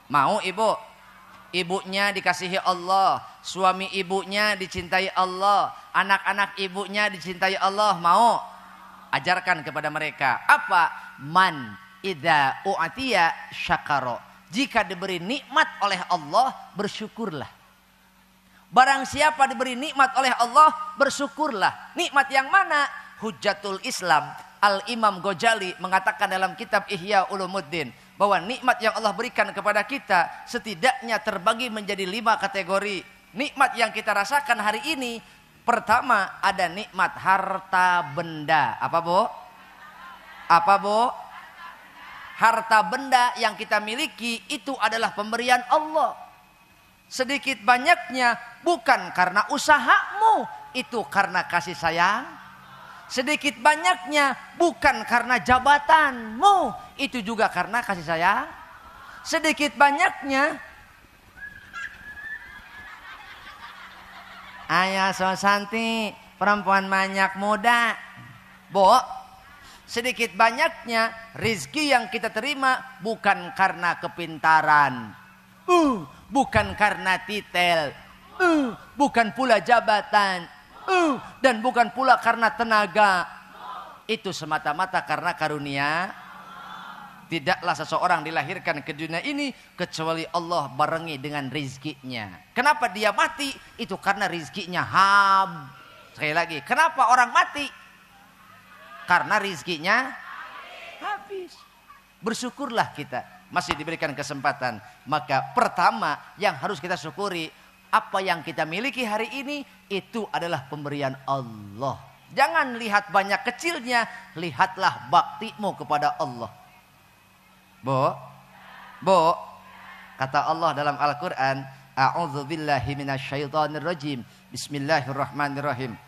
B: Mau Ibu? Ibunya dikasihi Allah, suami ibunya dicintai Allah, anak-anak ibunya dicintai Allah. Mau? Ajarkan kepada mereka. Apa? Man idza u'tiya syakara. Jika diberi nikmat oleh Allah, bersyukurlah. Barang siapa diberi nikmat oleh Allah, bersyukurlah. Nikmat yang mana? Hujjatul Islam Al-Imam Ghazali mengatakan dalam kitab Ihya Ulumuddin bahwa nikmat yang Allah berikan kepada kita setidaknya terbagi menjadi 5 kategori. Nikmat yang kita rasakan hari ini, pertama ada nikmat harta benda. Apa, Bu? Apa, Bu? Harta benda yang kita miliki itu adalah pemberian Allah. Sedikit banyaknya bukan karena usahamu, itu karena kasih sayang. Sedikit banyaknya bukan karena jabatanmu, itu juga karena kasih sayang. Sedikit banyaknya, ayah Sosanti perempuan banyak muda, Bu. Sedikit banyaknya rizki yang kita terima bukan karena kepintaran, bukan karena titel, bukan pula jabatan, dan bukan pula karena tenaga. Itu semata-mata karena karunia. Tidaklah seseorang dilahirkan ke dunia ini kecuali Allah barengi dengan rizkinya. Kenapa dia mati? Itu karena rizkinya Sekali lagi, kenapa orang mati? Karena rizkinya habis. Bersyukurlah kita masih diberikan kesempatan. Maka pertama yang harus kita syukuri, apa yang kita miliki hari ini itu adalah pemberian Allah. Jangan lihat banyak kecilnya, lihatlah baktimu kepada Allah. Bu, kata Allah dalam Al-Quran, a'udzubillahi minasyaitonirrajim, bismillahirrahmanirrahim.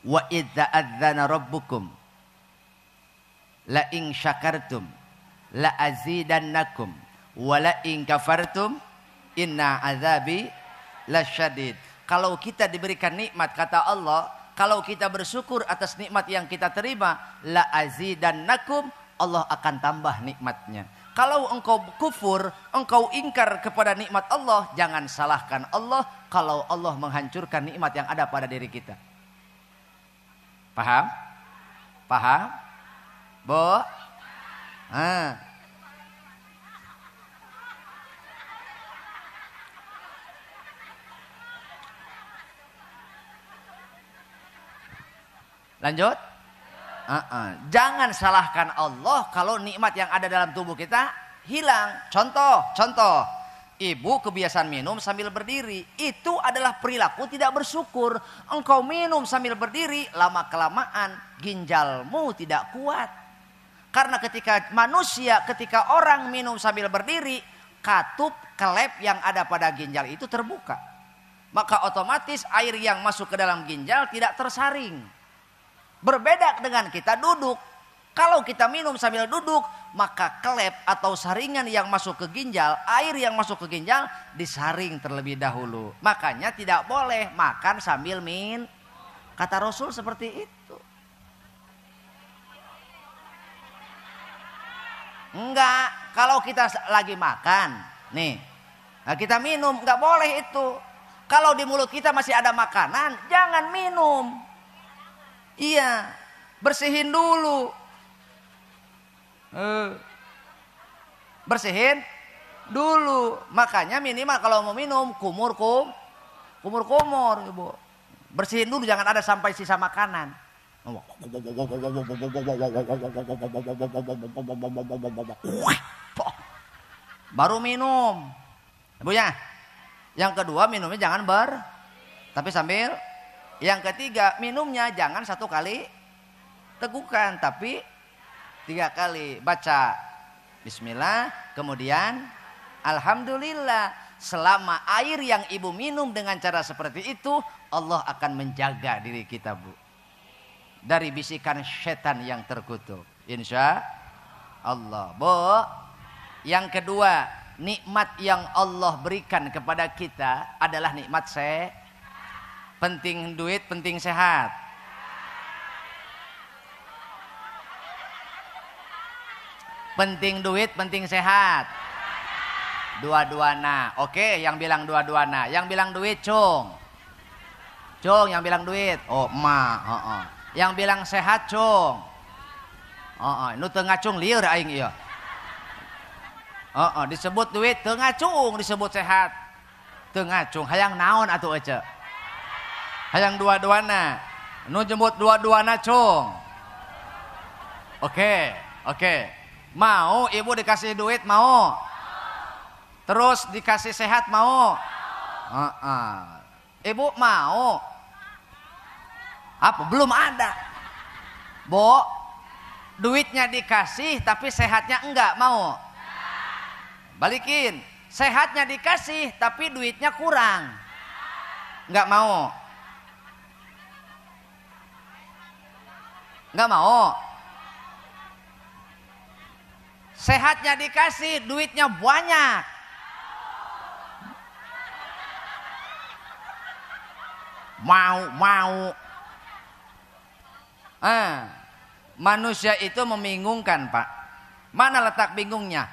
B: Wa idza adzana rabbukum la in syakartum la azidannakum wa la in kafartum inna azabi lasyadid. Kalau kita diberikan nikmat, kata Allah, kalau kita bersyukur atas nikmat yang kita terima, la azidannakum, Allah akan tambah nikmatnya. Kalau engkau kufur, engkau ingkar kepada nikmat Allah, jangan salahkan Allah kalau Allah menghancurkan nikmat yang ada pada diri kita. Paham? Paham? Bu? Lanjut? Jangan salahkan Allah kalau nikmat yang ada dalam tubuh kita hilang. Contoh, ibu kebiasaan minum sambil berdiri, itu adalah perilaku tidak bersyukur. Engkau minum sambil berdiri, lama-kelamaan ginjalmu tidak kuat. Karena ketika orang minum sambil berdiri, katup kelep yang ada pada ginjal itu terbuka. Maka otomatis air yang masuk ke dalam ginjal tidak tersaring. Berbeda dengan kita duduk. Kalau kita minum sambil duduk, maka kelep atau saringan yang masuk ke ginjal, air yang masuk ke ginjal disaring terlebih dahulu. Makanya tidak boleh makan sambil minum. Kata Rasul seperti itu. Enggak, kalau kita lagi makan, nih, nah kita minum, enggak boleh itu. Kalau di mulut kita masih ada makanan, jangan minum. Iya, bersihin dulu. Bersihin dulu. Makanya minimal kalau mau minum kumur, Ibu. Bersihin dulu, jangan ada sampai sisa makanan.
A: Baru minum. Ibu ya. Yang kedua minumnya jangan tapi sambil. Yang ketiga minumnya jangan 1 kali tegukan tapi 3 kali. Baca bismillah kemudian alhamdulillah. Selama air yang ibu minum dengan cara seperti itu, Allah akan menjaga diri kita, Bu, dari bisikan setan yang terkutuk, insya Allah. Bu, yang kedua, nikmat yang Allah berikan kepada kita adalah nikmat penting duit, penting sehat. Penting duit, penting sehat. Dua-duana. Oke, yang bilang dua-duana. Yang bilang duit, Cung. Cung, yang bilang duit. Oh, emak. Yang bilang sehat, Cung. Nu teu ngacung lieur aing ieu. Disebut duit teu ngacung, disebut sehat teu ngacung. Hayang naon atuh ece? Hayang dua-duana. Nu jemput dua-duana, Cung. Oke. Mau ibu dikasih duit, mau? Terus dikasih sehat, mau? Ibu mau? Apa? Belum ada. Bo, duitnya dikasih tapi sehatnya enggak, mau? Balikin. Sehatnya dikasih tapi duitnya kurang. Enggak mau? Enggak mau? Sehatnya dikasih, duitnya banyak. Mau. Manusia itu membingungkan, Pak. Mana letak bingungnya?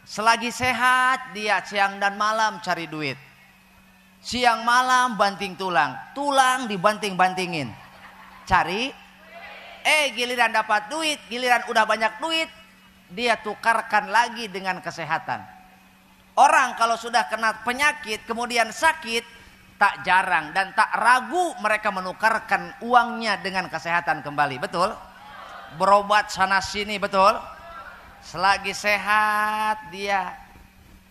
A: Selagi sehat dia siang dan malam cari duit. Siang malam banting tulang. Tulang dibanting-bantingin. Cari. Giliran dapat duit, giliran udah banyak duit, dia tukarkan lagi dengan kesehatan. Orang kalau sudah kena penyakit kemudian sakit, tak jarang dan tak ragu mereka menukarkan uangnya dengan kesehatan kembali. Betul? Berobat sana sini, betul? Selagi sehat dia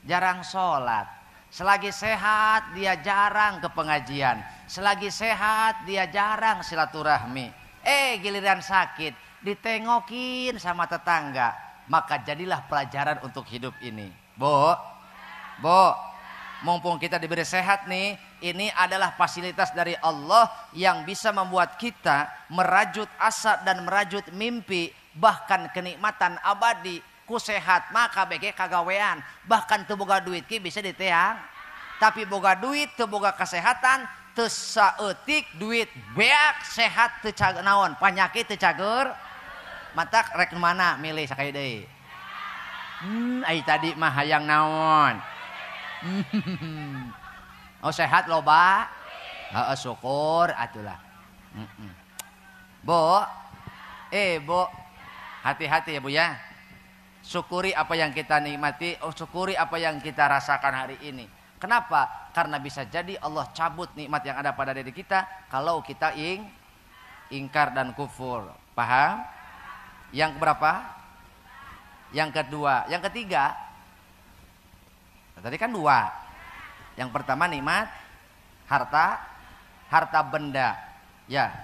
A: jarang sholat. Selagi sehat dia jarang ke pengajian. Selagi sehat dia jarang silaturahmi. Giliran sakit ditengokin sama tetangga. Maka jadilah pelajaran untuk hidup ini. Bo, mumpung kita diberi sehat nih, ini adalah fasilitas dari Allah yang bisa membuat kita merajut asa dan merajut mimpi, bahkan kenikmatan abadi. Ku sehat maka bege kagawean, bahkan teu boga duit ki bisa diteang. Tapi boga duit teu boga kesehatan, teu saeutik duit beak, sehat teu naon, panyakit teu cager. Matak rek mana milih sakaya deui. Ai tadi mah hayang naon. Oh sehat loba. Syukur atulah. Bo, Bo, hati-hati ya Bu ya. Syukuri apa yang kita nikmati, syukuri apa yang kita rasakan hari ini. Kenapa? Karena bisa jadi Allah cabut nikmat yang ada pada diri kita kalau kita ingkar dan kufur. Paham? Yang berapa? Yang kedua, yang ketiga. Tadi kan 2. Yang pertama nikmat harta benda. Ya.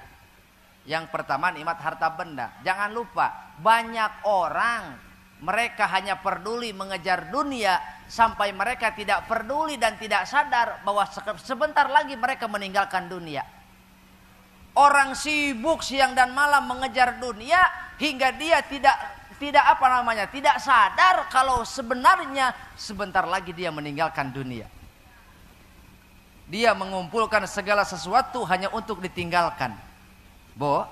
A: Yang pertama nikmat harta benda. Jangan lupa, banyak orang mereka hanya peduli mengejar dunia sampai mereka tidak peduli dan tidak sadar bahwa sebentar lagi mereka meninggalkan dunia. Orang sibuk siang dan malam mengejar dunia hingga dia tidak sadar kalau sebenarnya sebentar lagi dia meninggalkan dunia. Dia mengumpulkan segala sesuatu hanya untuk ditinggalkan. Bo,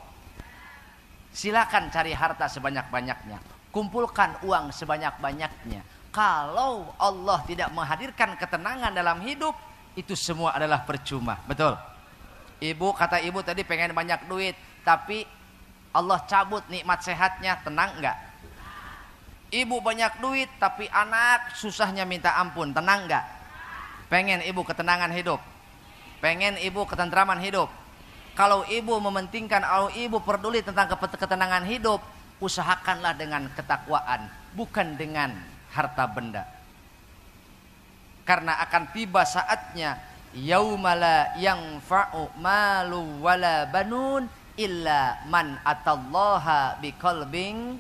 A: silakan cari harta sebanyak-banyaknya, kumpulkan uang sebanyak-banyaknya. Kalau Allah tidak menghadirkan ketenangan dalam hidup, itu semua adalah percuma. Betul? Kata ibu tadi pengen banyak duit, tapi Allah cabut nikmat sehatnya, tenang enggak? Ibu banyak duit tapi anak susahnya minta ampun, tenang enggak? Pengen ibu ketenangan hidup? Pengen ibu ketentraman hidup? Kalau ibu mementingkan, kalau ibu peduli tentang ketenangan hidup, usahakanlah dengan ketakwaan, bukan dengan harta benda. Karena akan tiba saatnya yaumala yanfa'u malu wala banun illa man atallaha biqalbin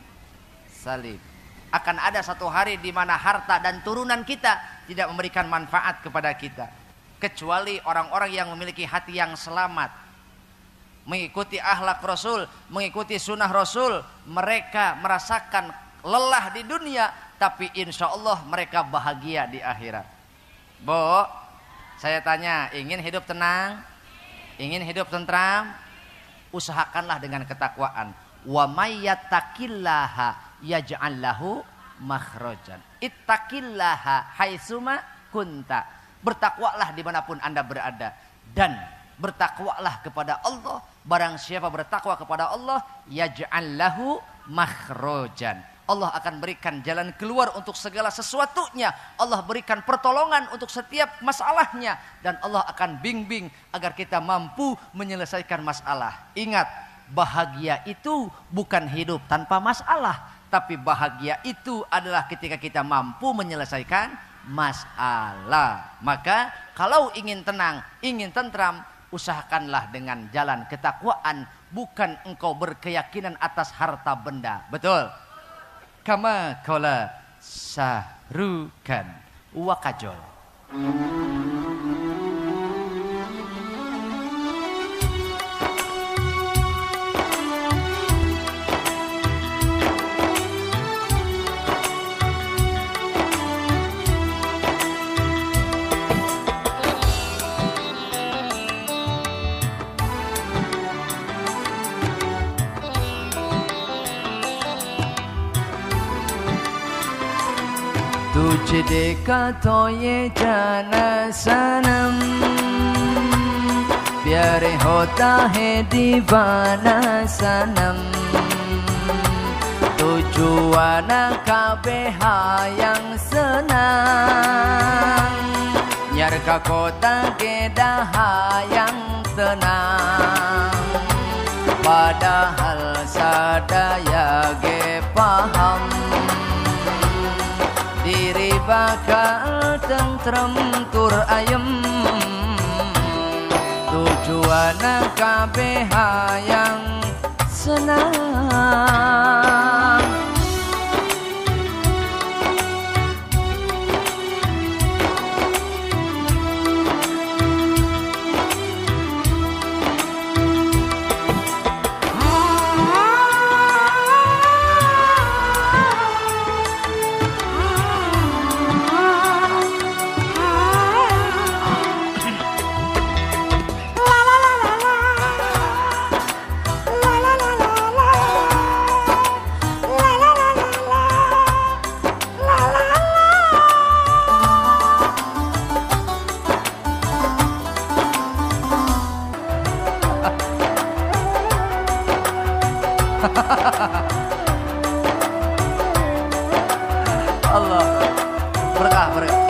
A: salim. Akan ada satu hari di mana harta dan turunan kita tidak memberikan manfaat kepada kita, kecuali orang-orang yang memiliki hati yang selamat, mengikuti akhlak Rasul, mengikuti sunnah Rasul. Mereka merasakan lelah di dunia, tapi insya Allah mereka bahagia di akhirat. Bu, saya tanya, ingin hidup tenang, ingin hidup tentram, usahakanlah dengan ketakwaan. Wa may yattaqillaha yaj'al lahu makhrajan. Ittaqillaha haitsuma kunta. Bertakwalah dimanapun Anda berada, dan bertakwalah kepada Allah. Barang siapa bertakwa kepada Allah, yaj'al lahu makhrajan. Allah akan berikan jalan keluar untuk segala sesuatunya. Allah berikan pertolongan untuk setiap masalahnya, dan Allah akan bimbing agar kita mampu menyelesaikan masalah. Ingat, bahagia itu bukan hidup tanpa masalah, tapi bahagia itu adalah ketika kita mampu menyelesaikan masalah. Maka kalau ingin tenang, ingin tentram, usahakanlah dengan jalan ketakwaan, bukan engkau berkeyakinan atas harta benda. Betul? Kama qala Sahrukan wa Kajol.
B: तुझे देखा तो ये जाना सनम, प्यारे होता है दीवाना सनम. Tujuan kabeh hayang senang, nyarka kota geda hayang tenang. Padahal sadaya ge paham, diri bakal tentrem tur ayem. Tujuan kabeh hayang senang. Allah, berkah berkah.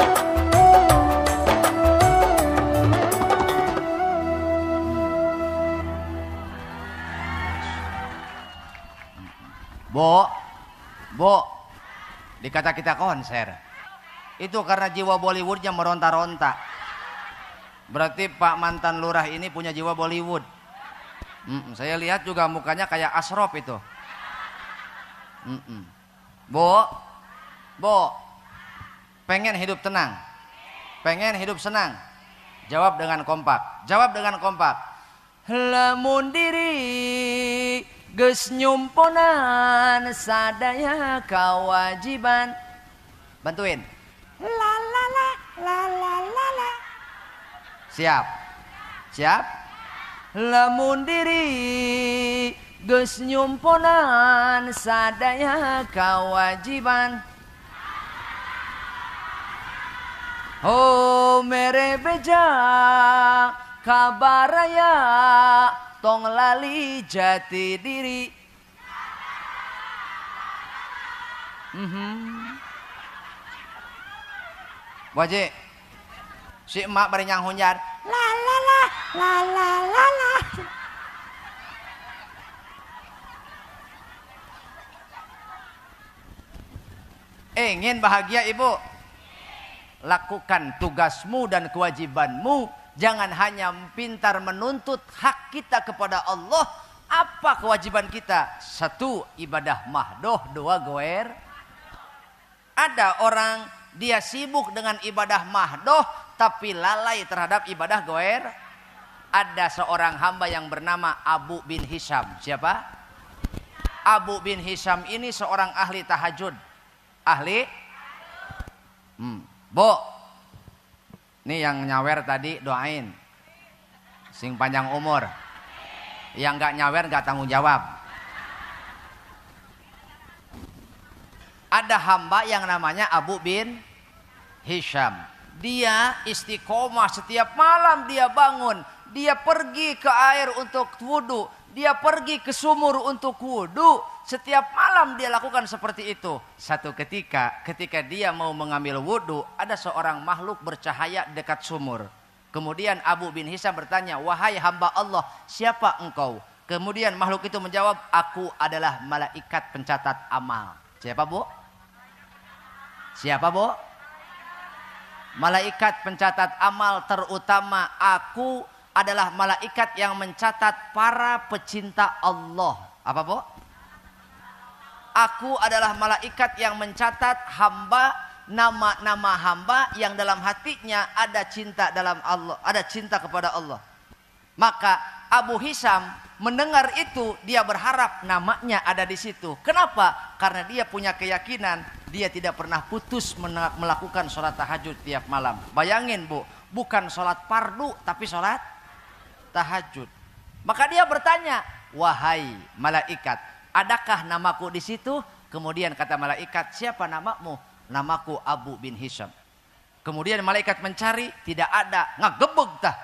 A: Bo, dikata kita konser, itu karena jiwa Bollywoodnya meronta-ronta. Berarti Pak mantan lurah ini punya jiwa Bollywood. Saya lihat juga mukanya kayak Ashraf itu. Bo, pengen hidup tenang, pengen hidup senang, jawab dengan kompak. Jawab dengan kompak. Lamun diri geus nyumponan sadaya kewajiban. Bantuin. La la la la la la la. Siap. Siap. Lamun diri geus nyumponan sadaya kewajiban. Oh mere beja kabaraya tong lali jati diri. Wajib si emak bari nyang hunjar la la la la la la la.
B: Ingin bahagia ibu? Lakukan tugasmu dan kewajibanmu. Jangan hanya pintar menuntut hak kita kepada Allah. Apa kewajiban kita? 1, ibadah mahdoh. 2, goer. Ada orang dia sibuk dengan ibadah mahdoh tapi lalai terhadap ibadah goer. Ada seorang hamba yang bernama Abu bin Hisham. Siapa? Abu bin Hisham ini seorang ahli tahajud. Ahli? Bu, ini yang nyawer tadi doain. Sing panjang umur. Yang nggak nyawer nggak tanggung jawab. Ada hamba yang namanya Abu bin Hisham. Dia istiqomah, setiap malam dia bangun. Dia pergi ke air untuk wudhu. Dia pergi ke sumur untuk wudhu. Setiap malam dia lakukan seperti itu. Satu ketika dia mau mengambil wudhu, ada seorang makhluk bercahaya dekat sumur. Kemudian Abu bin Hisham bertanya, wahai hamba Allah, siapa engkau? Kemudian makhluk itu menjawab, aku adalah malaikat pencatat amal. Siapa bu? Siapa bu? Malaikat pencatat amal, terutama aku adalah malaikat yang mencatat para pecinta Allah. Apa bu? Aku adalah malaikat yang mencatat hamba, nama-nama hamba yang dalam hatinya ada cinta dalam Allah, ada cinta kepada Allah. Maka Abu Hisham mendengar itu, dia berharap namanya ada di situ. Kenapa? Karena dia punya keyakinan dia tidak pernah putus melakukan sholat tahajud tiap malam. Bayangin bu, bukan sholat fardu tapi sholat tahajud. Maka dia bertanya, wahai malaikat, adakah namaku di situ? Kemudian kata malaikat, siapa namamu? Namaku Abu bin Hisham. Kemudian malaikat mencari, tidak ada. Ngagebeg tah.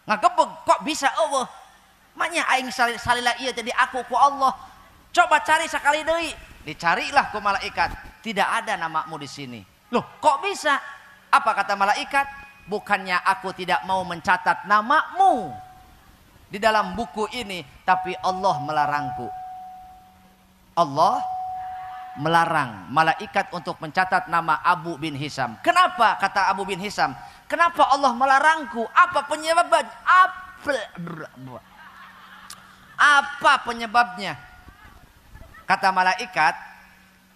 B: Ngagebeg, kok bisa Allah? Maknya aing salila iya jadi aku ku Allah. Coba cari sekali deui. Dicarilah ku malaikat, tidak ada namamu di sini. Loh, kok bisa? Apa kata malaikat? Bukannya aku tidak mau mencatat namamu di dalam buku ini, tapi Allah melarangku. Allah melarang malaikat untuk mencatat nama Abu bin Hisham. Kenapa? Kata Abu bin Hisham, kenapa Allah melarangku? Apa penyebabnya? Apa penyebabnya? Kata malaikat,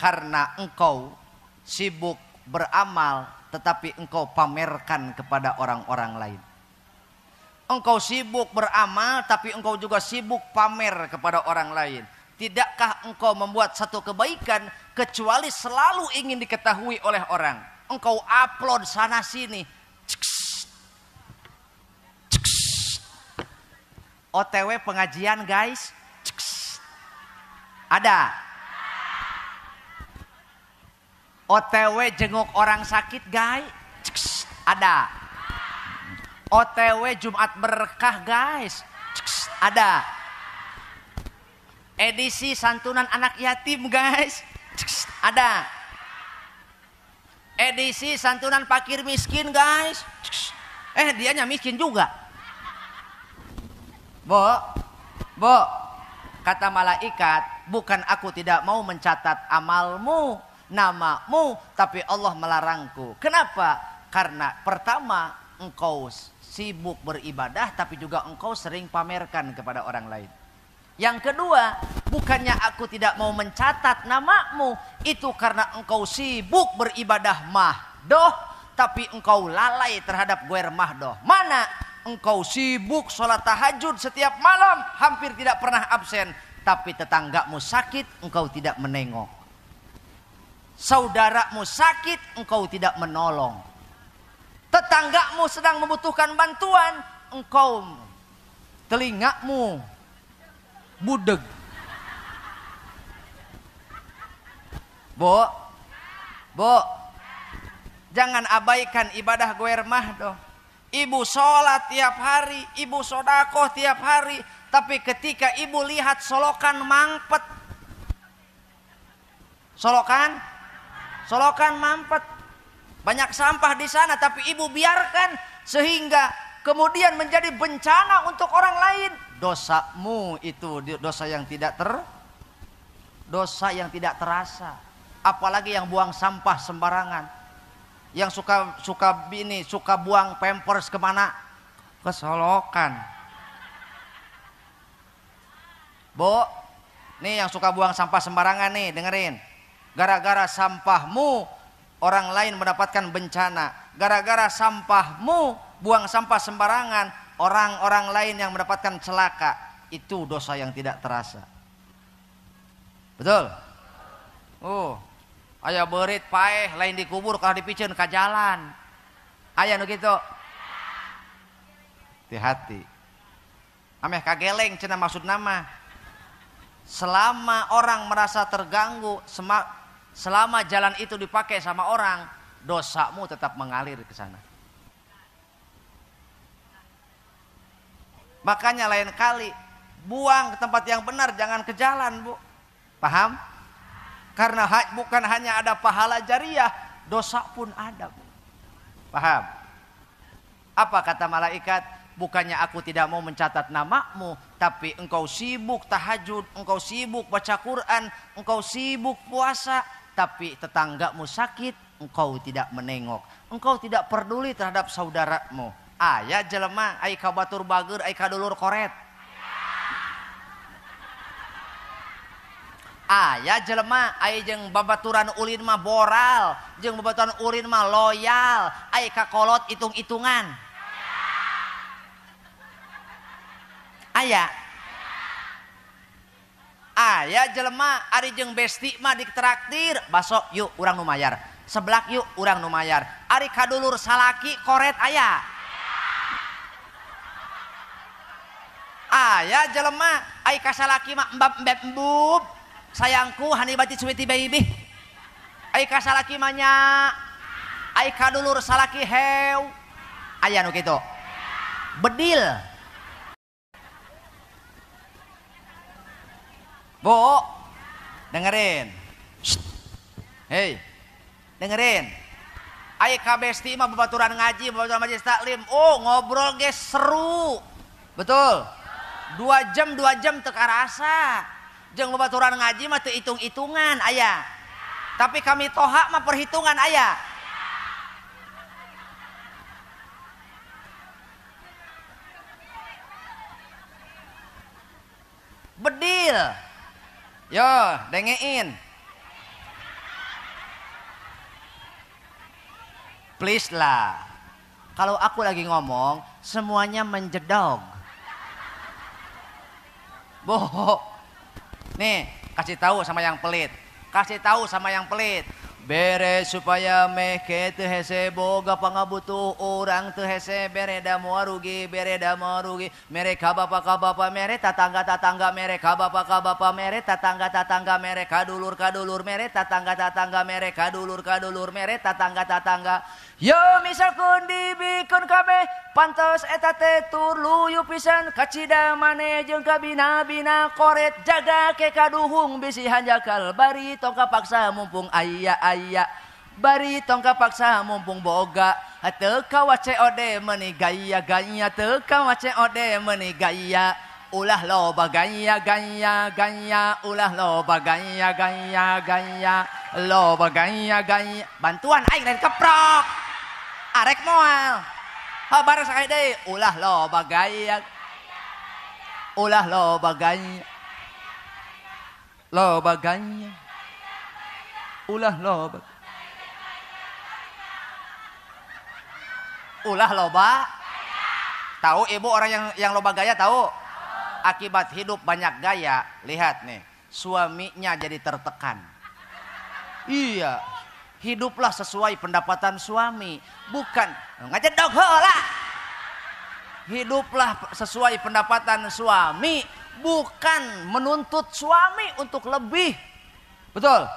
B: karena engkau sibuk beramal tetapi engkau pamerkan kepada orang-orang lain. Engkau sibuk beramal tapi engkau juga sibuk pamer kepada orang lain. Tidakkah engkau membuat satu kebaikan kecuali selalu ingin diketahui oleh orang? Engkau upload sana sini. OTW pengajian guys. Ada. OTW jenguk orang sakit guys. Ada. OTW Jumat berkah guys. Ada. Edisi santunan anak yatim guys. Ada. Edisi santunan fakir miskin guys. Dianya miskin juga. Bo, kata malaikat, bukan aku tidak mau mencatat amalmu, namamu, tapi Allah melarangku. Kenapa? Karena pertama, engkau sibuk beribadah tapi juga engkau sering pamerkan kepada orang lain. Yang kedua, bukannya aku tidak mau mencatat namamu, itu karena engkau sibuk beribadah mahdoh tapi engkau lalai terhadap goer mahdoh. Mana? Engkau sibuk sholat tahajud setiap malam, hampir tidak pernah absen, tapi tetanggamu sakit, engkau tidak menengok. Saudaramu sakit, engkau tidak menolong. Tetanggamu sedang membutuhkan bantuan, engkau telingamu budeg. Bo, jangan abaikan ibadah goer mahdoh. Ibu sholat tiap hari, ibu sodakoh tiap hari, tapi ketika ibu lihat solokan mampet, solokan mampet, banyak sampah di sana, tapi ibu biarkan sehingga kemudian menjadi bencana untuk orang lain. Dosamu itu dosa yang tidak terasa.
A: apalagi yang buang sampah sembarangan, yang suka buang pampers kemana, kesolokan. Bu, nih yang suka buang sampah sembarangan nih, dengerin. Gara-gara sampahmu orang lain mendapatkan bencana. Gara-gara sampahmu buang sampah sembarangan, orang-orang lain yang mendapatkan celaka. Itu dosa yang tidak terasa. Betul? Aya beurit paeh lain dikubur kalau dipikeun ka jalan. Aya nu kitu. Hati-hati. Ameh kageleng cenah maksud nama. Selama orang merasa terganggu, selama jalan itu dipakai sama orang, dosamu tetap mengalir ke sana. Makanya lain kali buang ke tempat yang benar, jangan ke jalan, Bu. Paham? Karena bukan hanya ada pahala jariah, dosa pun ada, Bu. Paham? Apa kata malaikat? Bukannya aku tidak mau mencatat namamu, tapi engkau sibuk tahajud, engkau sibuk baca Quran, engkau sibuk puasa, tapi tetanggamu sakit, engkau tidak menengok, engkau tidak peduli terhadap saudaramu. Aya jelema ai ka batur bager, ai ka dulur koret. Aya jelema ai jeung babaturan ulin mah boral, jeung babaturan ulin mah loyal, ai ka kolot hitung-hitungan. Aya jelema ari jeung besti mah ditraktir baso yuk urang nu mayar, seblak yuk urang nu mayar. Ari kadulur salaki koret aya. Aya jelema ai ka salaki mah embab sayangku hani bati sweetie baby. Ai ka salaki mah nya, ai kadulur salaki hew. Aya nu kitu. Bedil. Bu, dengerin. Hei, dengerin. Ai ka besti mah babaturan ngaji, babaturan majelis taklim. Ngobrol ge seru. Betul. 2 jam teu karasa. Jeung babaturan ngaji mah teu hitung-hitungan aya. Tapi kami toha mah perhitungan aya. Bedil. Yo, dengein. Please lah. Kalau aku lagi ngomong, semuanya menjedog. Boh. Nih, kasih tahu sama yang pelit. Kasih tahu sama yang pelit. Bere supaya meke teu hese boga pangabutuh urang teu hese bereda moal rugi mere ka bapa mere tatangga mere ka bapa mere tatangga mere ka dulur mere tatangga mere ka dulur mere tatangga yo misalkan dibikeun kabeh pantos eta teh tur luyu pisan kacida mane jeung ka bina-bina koret jaga ke kaduhung bisi hanjakal bari tong kapaksa mumpung aya bari tong kapaksa mumpung boga teu kawa COD meuni gaya teu kawa COD meuni gaya ulah loba gaya ulah loba gaya loba gaya bantuan aing lain keprok arek moal habar sakali deui ulah loba gaya ulah loba gaya ulah loba tahu ibu orang yang loba gaya tahu akibat hidup banyak gaya lihat nih suaminya jadi tertekan. Iya hiduplah sesuai pendapatan suami bukan ngajedog heula hiduplah sesuai pendapatan suami bukan menuntut suami untuk lebih. Betul.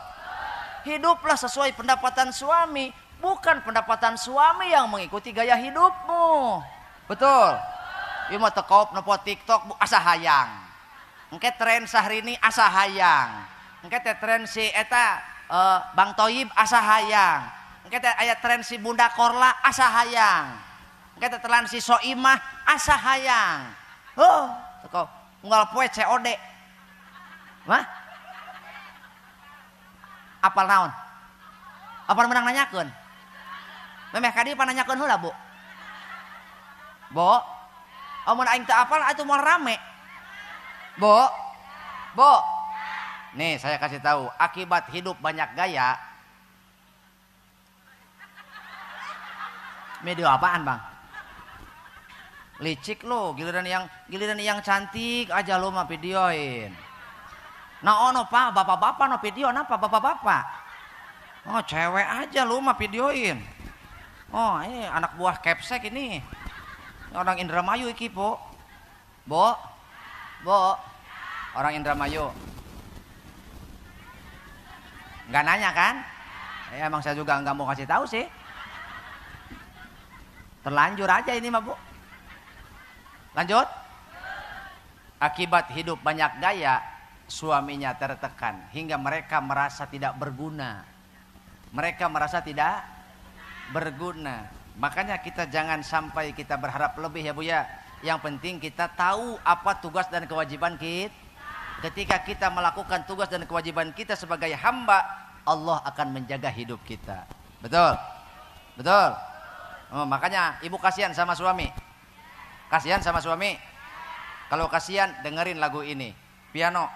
A: Hiduplah sesuai pendapatan suami, bukan pendapatan suami yang mengikuti gaya hidupmu. Betul. Ieu mah teu kaop nepot TikTok asa hayang. Engke tren Syahrini asa hayang. Engke teh tren si eta Bang Toyib asa hayang. Engke teh aya tren si Bunda Korla asa hayang. Engke teh tren si Soimah asa hayang. Teu kaop unggal poe COD. Mah? Apal naon? Apal menang nanyakeun? Memeh ka dieu pananyakeun heula, Bu. Bo. Amun aing teu apal atuh moal rame. Bo. Bo. Nih, saya kasih tahu, akibat hidup banyak gaya. Video apaan, Bang? Licik lo, giliran yang cantik aja lo mah videoin. Nah, ono Pak, bapak-bapak no video napa bapak-bapak? Oh, cewek aja lo mah videoin. Oh, ini anak buah Kepsek ini. Orang Indramayu iki, Po. Bo. Orang Indramayu. Nggak nanya kan? Emang saya juga nggak mau kasih tahu sih. Terlanjur aja ini mah, Bu. Lanjut. Akibat hidup banyak gaya, suaminya tertekan hingga mereka merasa tidak berguna. Mereka merasa tidak berguna. Makanya kita jangan sampai kita berharap lebih ya Bu ya. Yang penting kita tahu apa tugas dan kewajiban kita. Ketika kita melakukan tugas dan kewajiban kita sebagai hamba, Allah akan menjaga hidup kita. Betul? Betul? Oh, makanya ibu kasihan sama suami. Kasihan sama suami. Kalau kasihan dengerin lagu ini. Piano.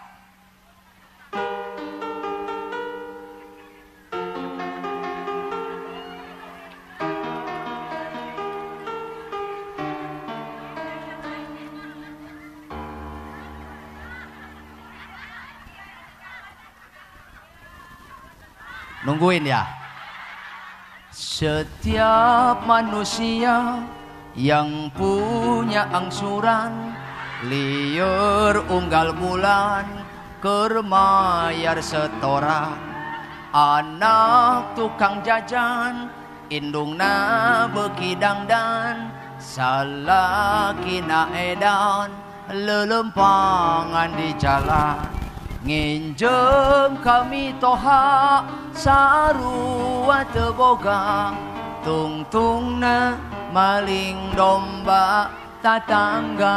A: Nungguin ya. Setiap manusia yang punya angsuran liur unggal bulan kermayar setoran, anak tukang jajan indungna beki dangdan, salakina edan lelempangan di jalan. Nginjem kami toha sarua teboga, tungtungna maling domba tatangga.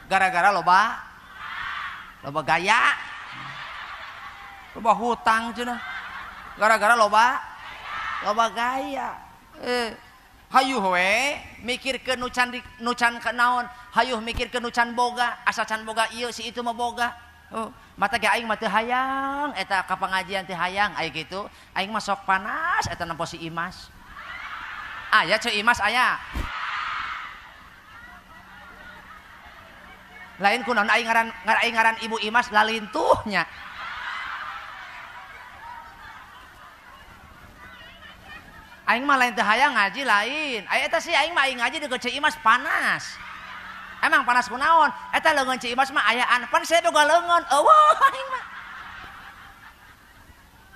A: Gara-gara loba gaya, loba hutang cenah. Gara-gara loba gaya. Hayuh we mikir ke nucan ke naon, hayuh mikir ke nucan boga, asa can boga ieu si itu mah boga. Mata ge aing mah teu hayang eta ka pangajian teu hayang aya kitu. Aing mah sok panas eta nempo si Imas. Aya ce Imas aya. Lain kunaon aing ngaran Ibu Imas lalintuhnya. Aing mah lain teu hayang ngaji lain. Aya eta sih aing mah aing ngaji di Ceu Imas panas. Emang panas kunaon? Eta leungeun Ceu Imas mah ayaan. Pan saya boga leungeun. Eueuh aing mah.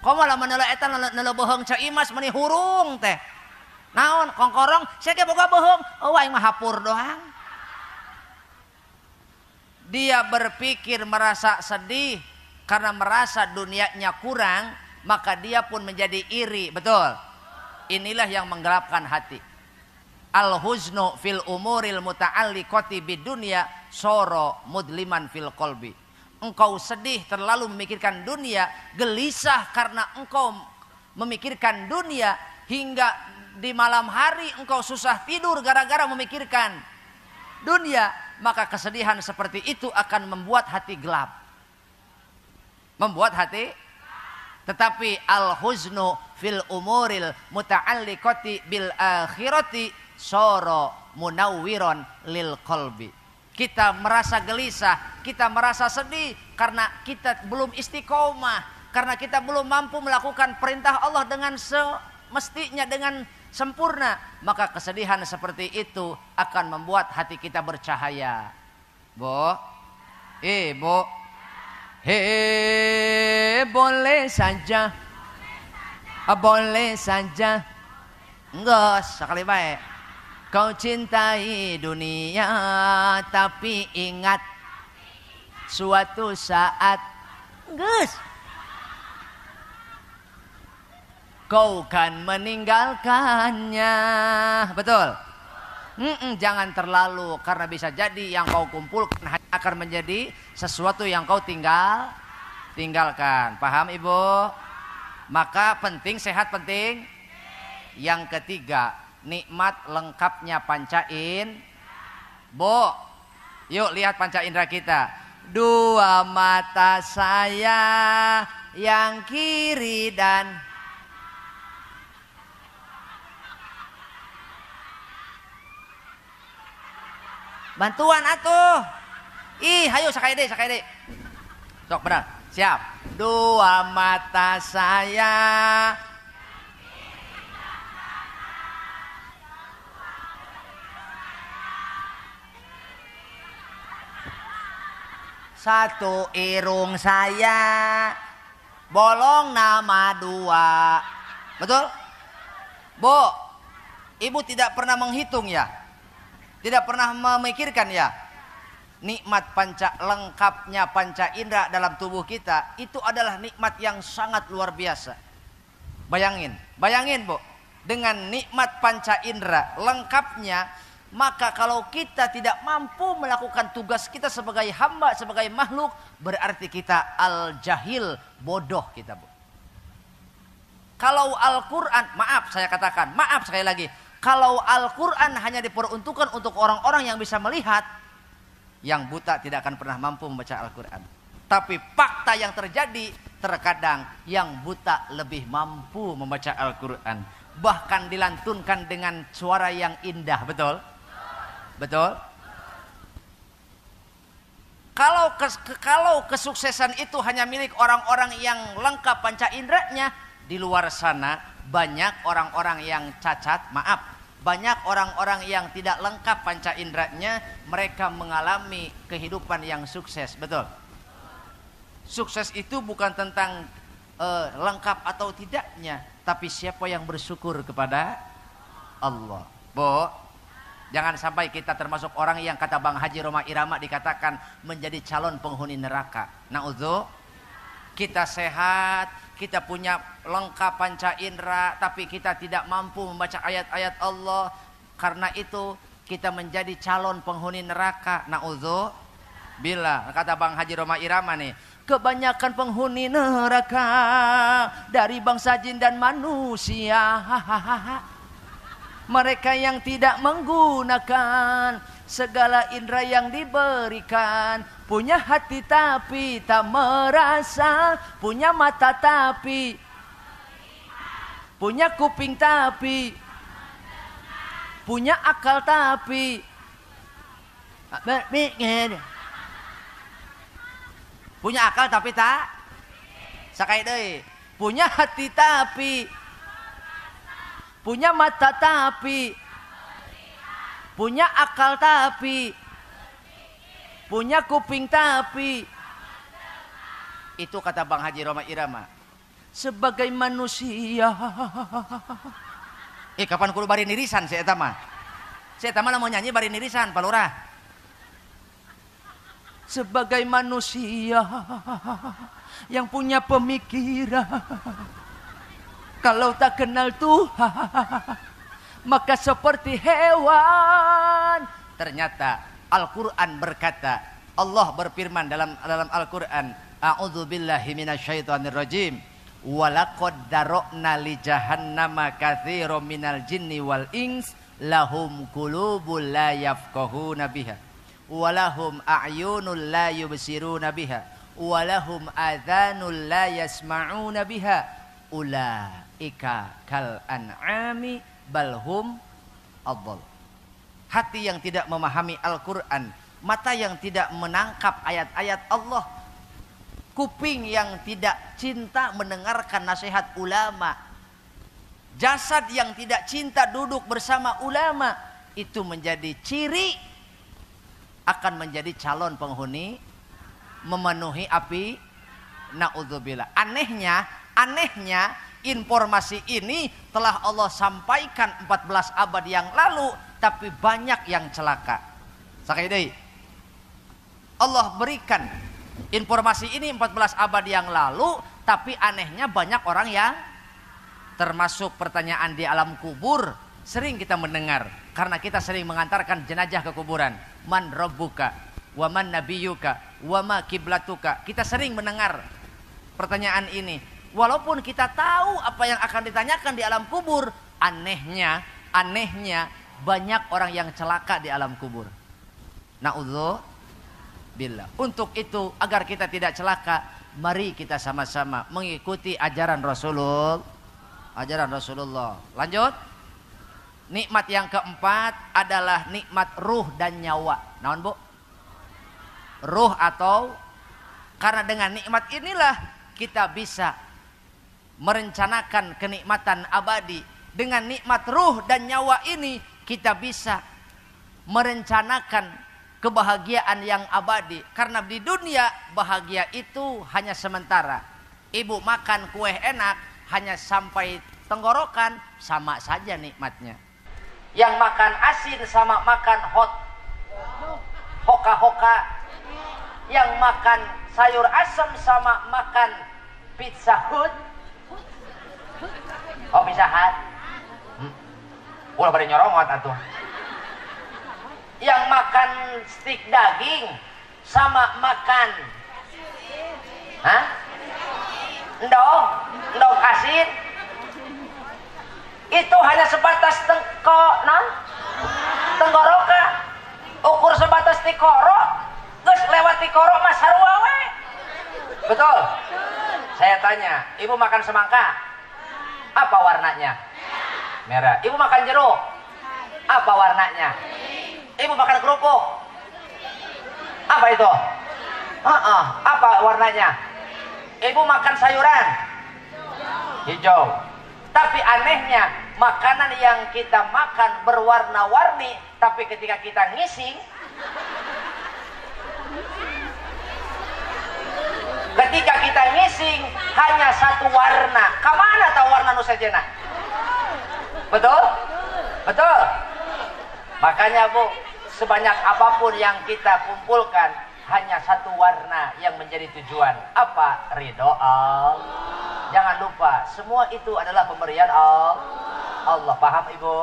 A: Komo lamun neuleuh eta neuleuh beuheung Ceu Imas meuni hurung teh. Naon kongkorong saya ge boga beuheung. Eueuh aing mah hapur doang. Dia berpikir merasa sedih karena merasa dunianya kurang, maka dia pun menjadi iri, betul? Inilah yang menggelapkan hati. Al-huznu fil umuril muta'alliqati bidunya soro mudliman fil qalbi. Engkau sedih terlalu memikirkan dunia, gelisah karena engkau memikirkan dunia, hingga di malam hari engkau susah tidur gara-gara memikirkan dunia, maka kesedihan seperti itu akan membuat hati gelap. Membuat hati. Tetapi al-huznu fil umuril muta'alliqati bil akhirati soro munawwiron lil qalbi. Kita merasa gelisah, kita merasa sedih karena kita belum istiqomah, karena kita belum mampu melakukan perintah Allah dengan semestinya, dengan sempurna, maka kesedihan seperti itu akan membuat hati kita bercahaya. Bo, boleh saja, boleh saja, enggak sekali baik. Kau cintai dunia, tapi ingat suatu saat, gus, kau kan meninggalkannya, betul? Jangan terlalu, karena bisa jadi yang kau kumpulkan akan menjadi sesuatu yang kau
B: tinggalkan. Paham Ibu? Maka penting sehat penting. Yang ketiga, nikmat lengkapnya panca Bu, yuk lihat panca indera kita. Dua mata saya yang kiri dan bantuan atuh. Ih, hayu sakai deh. Sok benar. Siap. Dua mata saya satu irung saya bolong nama dua. Betul? Bu, Ibu tidak pernah menghitung ya? Tidak pernah memikirkan ya? Nikmat lengkapnya panca indera dalam tubuh kita itu adalah nikmat yang sangat luar biasa. Bayangin Bu, dengan nikmat panca indera lengkapnya, maka kalau kita tidak mampu melakukan tugas kita sebagai hamba, sebagai makhluk, berarti kita al-jahil, bodoh kita Bu. Kalau Al-Quran, maaf sekali lagi, kalau Al-Quran hanya diperuntukkan untuk orang-orang yang bisa melihat, yang buta tidak akan pernah mampu membaca Al-Quran. Tapi fakta yang terjadi, terkadang yang buta lebih mampu membaca Al-Quran. Bahkan dilantunkan dengan suara yang indah, betul? Betul? Kalau kesuksesan itu hanya milik orang-orang yang lengkap panca inderanya, di luar sana banyak orang-orang yang cacat, banyak orang-orang yang tidak lengkap panca inderanya, mereka mengalami kehidupan yang sukses, betul? Sukses itu bukan tentang lengkap atau tidaknya, tapi siapa yang bersyukur kepada Allah. Bu, jangan sampai kita termasuk orang yang kata Bang Haji Roma Irama dikatakan menjadi calon penghuni neraka. Na'udzu. Kita sehat, kita punya lengkap panca indera, tapi kita tidak mampu membaca ayat-ayat Allah. Karena itu kita menjadi calon penghuni neraka. Na'udzu. Bila kata Bang Haji Roma Irama nih, kebanyakan penghuni neraka dari bangsa jin dan manusia. Mereka yang tidak menggunakan segala indera yang diberikan, punya hati tapi tak merasa, punya mata tapi, punya kuping tapi, punya akal tapi, punya akal tapi tak sakai deui, punya hati tapi, punya mata tapi, punya akal tapi, punya kuping tapi. Itu kata Bang Haji Roma Irama. Sebagai manusia. Kapan kudu bari nirisan si eta mah? Si eta mah mau nyanyi bari nirisan, Pak Lurah. Sebagai manusia yang punya pemikiran, kalau tak kenal Tuhan, maka seperti hewan. Ternyata Al-Quran berkata, Allah berfirman dalam Al-Quran, a'udzubillahi minasyaitonirrajim, walaqad darokna li jahannama katsiran minal jinni wal ins lahum qulubul la yafqahuna biha walahum a'yunul la yubsiruna biha walahum adhanul la yasma'una biha ulaika kal an'ami balhum adhal. Hati yang tidak memahami Al-Quran, mata yang tidak menangkap ayat-ayat Allah, kuping yang tidak cinta mendengarkan nasihat ulama, jasad yang tidak cinta duduk bersama ulama, itu menjadi ciri akan menjadi calon penghuni memenuhi api na'udzubillah. Anehnya informasi ini telah Allah sampaikan 14 abad yang lalu, tapi banyak yang celaka. Sakai deui. Allah berikan informasi ini 14 abad yang lalu, tapi anehnya banyak orang yang termasuk pertanyaan di alam kubur sering kita mendengar, karena kita sering mengantarkan jenazah ke kuburan. Man rabbuka wa man nabiyuka wa ma kiblatuka. Kita sering mendengar pertanyaan ini. Walaupun kita tahu apa yang akan ditanyakan di alam kubur, anehnya banyak orang yang celaka di alam kubur. Na'udzubillah. Untuk itu agar kita tidak celaka, mari kita sama-sama mengikuti ajaran Rasulullah. Lanjut. Nikmat yang keempat adalah nikmat ruh dan nyawa. Naon, Bu? Ruh atau karena dengan nikmat inilah kita bisa merencanakan kenikmatan abadi. Dengan nikmat ruh dan nyawa ini kita bisa merencanakan kebahagiaan yang abadi. Karena di dunia bahagia itu hanya sementara. Ibu makan kue enak hanya sampai tenggorokan, sama saja nikmatnya. Yang makan asin sama makan hoka-hoka. Yang makan sayur asam sama makan Pizza Hut. Oh, Pizza Hut. Ulah pada nyoromot atuh. Yang makan stik daging sama makan endong asin, itu hanya sebatas tenggorokan. Ukur sebatas tikoro, geus lewat tikoro mas sarua we. Betul? Saya tanya, ibu makan semangka? Apa warnanya? Merah. Ibu makan jeruk? Apa warnanya? Ibu makan kerupuk? Apa itu? Apa warnanya? Ibu makan sayuran? Hijau. Tapi anehnya, makanan yang kita makan berwarna-warni, tapi ketika kita ngising, hanya satu warna. Kamana tahu warna nu sajena? Betul? Betul. Makanya, Bu, sebanyak apapun yang kita kumpulkan, hanya satu warna yang menjadi tujuan. Apa? Ridho Allah. Jangan lupa, semua itu adalah pemberian Allah. Paham, Ibu?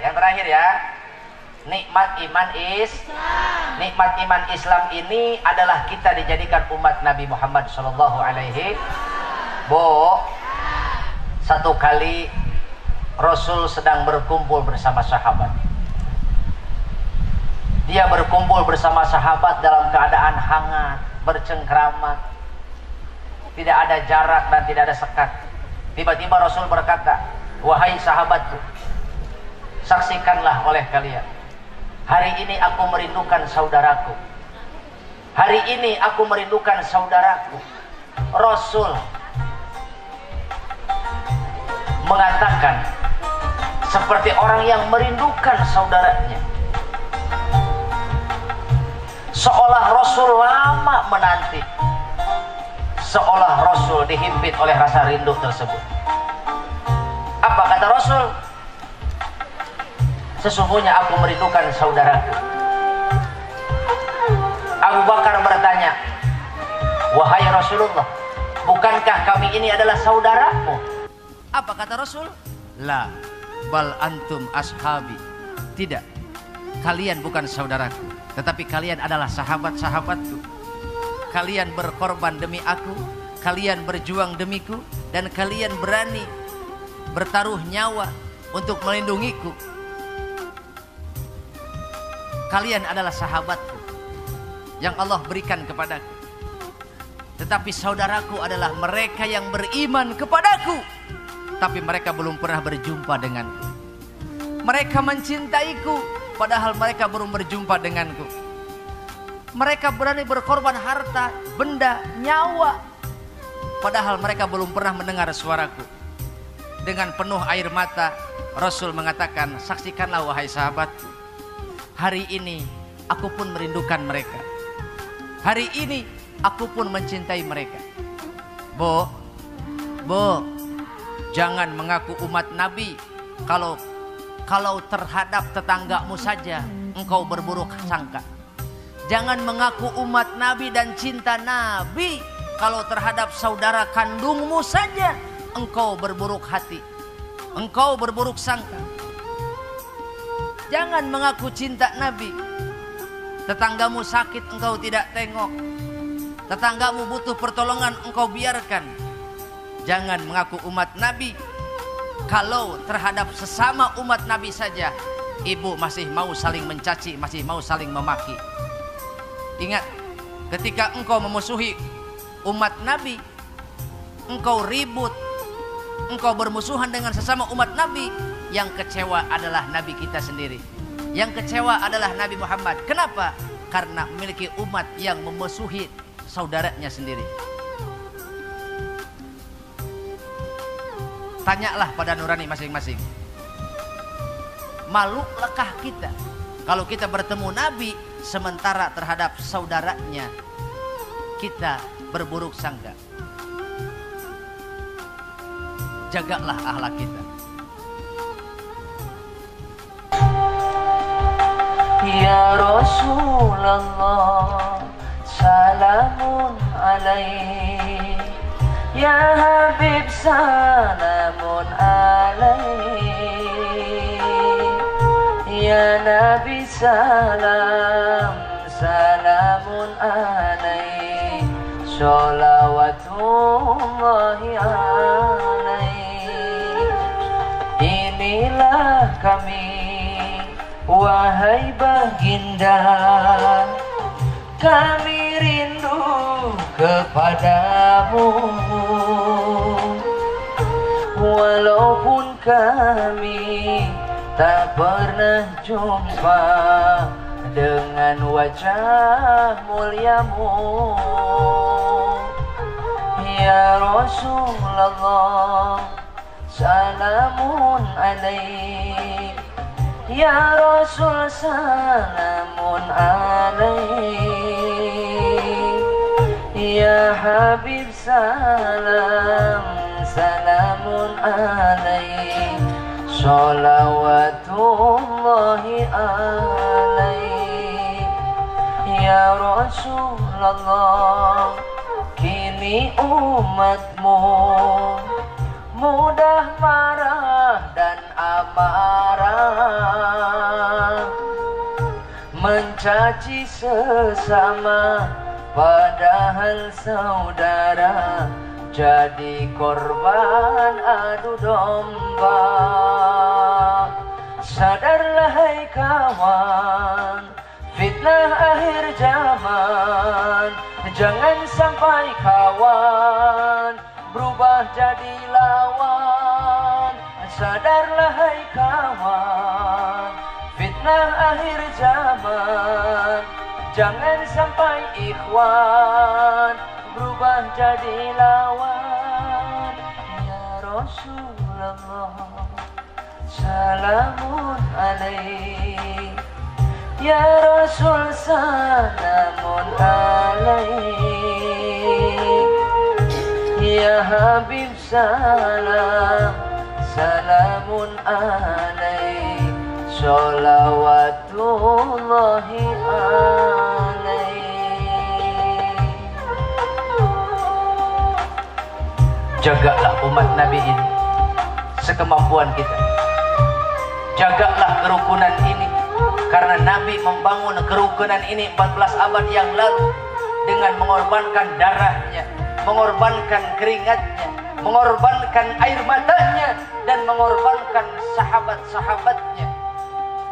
B: Yang terakhir ya. Nikmat iman Islam ini adalah kita dijadikan umat Nabi Muhammad sallallahu alaihi. Bu, satu kali Rasul sedang berkumpul bersama sahabat. Dia berkumpul bersama sahabat dalam keadaan hangat, bercengkrama. Tidak ada jarak dan tidak ada sekat. Tiba-tiba Rasul berkata, "Wahai sahabatku, saksikanlah oleh kalian. Hari ini aku merindukan saudaraku. Hari ini aku merindukan saudaraku." Rasul mengatakan seperti orang yang merindukan saudaranya. Seolah Rasul lama menanti. Seolah Rasul dihimpit oleh rasa rindu tersebut. Apa kata Rasul? Sesungguhnya aku merindukan saudaraku. Abu Bakar bertanya, "Wahai Rasulullah, bukankah kami ini adalah saudaramu?" Apa kata Rasul? La, bal antum ashabi. Tidak, kalian bukan saudaraku, tetapi kalian adalah sahabat-sahabatku. Kalian berkorban demi aku, kalian berjuang demiku, dan kalian berani bertaruh nyawa untuk melindungiku. Kalian adalah sahabatku yang Allah berikan kepadaku. Tetapi saudaraku adalah mereka yang beriman kepadaku, tapi mereka belum pernah berjumpa denganku. Mereka mencintaiku, padahal mereka belum berjumpa denganku. Mereka berani berkorban harta, benda, nyawa, padahal mereka belum pernah mendengar suaraku. Dengan penuh air mata, Rasul mengatakan, "Saksikanlah wahai sahabatku, hari ini aku pun merindukan mereka. Hari ini aku pun mencintai mereka." Bu, jangan mengaku umat Nabi kalau terhadap tetanggamu saja engkau berburuk sangka. Jangan mengaku umat Nabi dan cinta Nabi kalau terhadap saudara kandungmu saja engkau berburuk hati, engkau berburuk sangka. Jangan mengaku cinta Nabi, tetanggamu sakit engkau tidak tengok. Tetanggamu butuh pertolongan, engkau biarkan. Jangan mengaku umat Nabi kalau terhadap sesama umat Nabi saja ibu masih mau saling mencaci, masih mau saling memaki. Ingat, ketika engkau memusuhi umat Nabi, engkau ribut, engkau bermusuhan dengan sesama umat Nabi, yang kecewa adalah Nabi kita sendiri. Yang kecewa adalah Nabi Muhammad. Kenapa? Karena memiliki umat yang memusuhi saudaranya sendiri. Tanyalah pada nurani masing-masing. Malukkah kita kalau kita bertemu Nabi sementara terhadap saudaranya kita berburuk sangka? Jagalah akhlak kita.
D: Ya Rasulullah, salamun alaik. Ya Habib, salamun alaik. Ya Nabi, salamun alaik. Sholawatullahi alaik. Inilah kami, wahai baginda, kami rindu kepadamu. Walaupun kami tak pernah jumpa dengan wajah muliamu. Ya Rasulullah, salamun alaik. Ya Rasul, salamun alaik. Ya Habib, salamun alaik. Sholawatullahi alaik. Ya Rasulullah, kini umatmu mudah marah dan amarah, mencaci sesama padahal saudara, jadi korban adu domba. Sadarlah hai kawan, fitnah akhir zaman. Jangan sampai kawan berubah jadi lawan. Sadarlah hai kawan, fitnah akhir zaman. Jangan sampai ikhwan berubah jadi lawan. Ya Rasulullah, salamun alaik. Ya Rasul, salamun alaik. Ya Habib, salamun alaik. Sholawatullahi alaik.
B: Jagalah umat Nabi ini sekemampuan kita. Jagalah kerukunan ini, karena Nabi membangun kerukunan ini 14 abad yang lalu dengan mengorbankan darahnya, mengorbankan keringatnya, mengorbankan air matanya, dan mengorbankan sahabat-sahabatnya.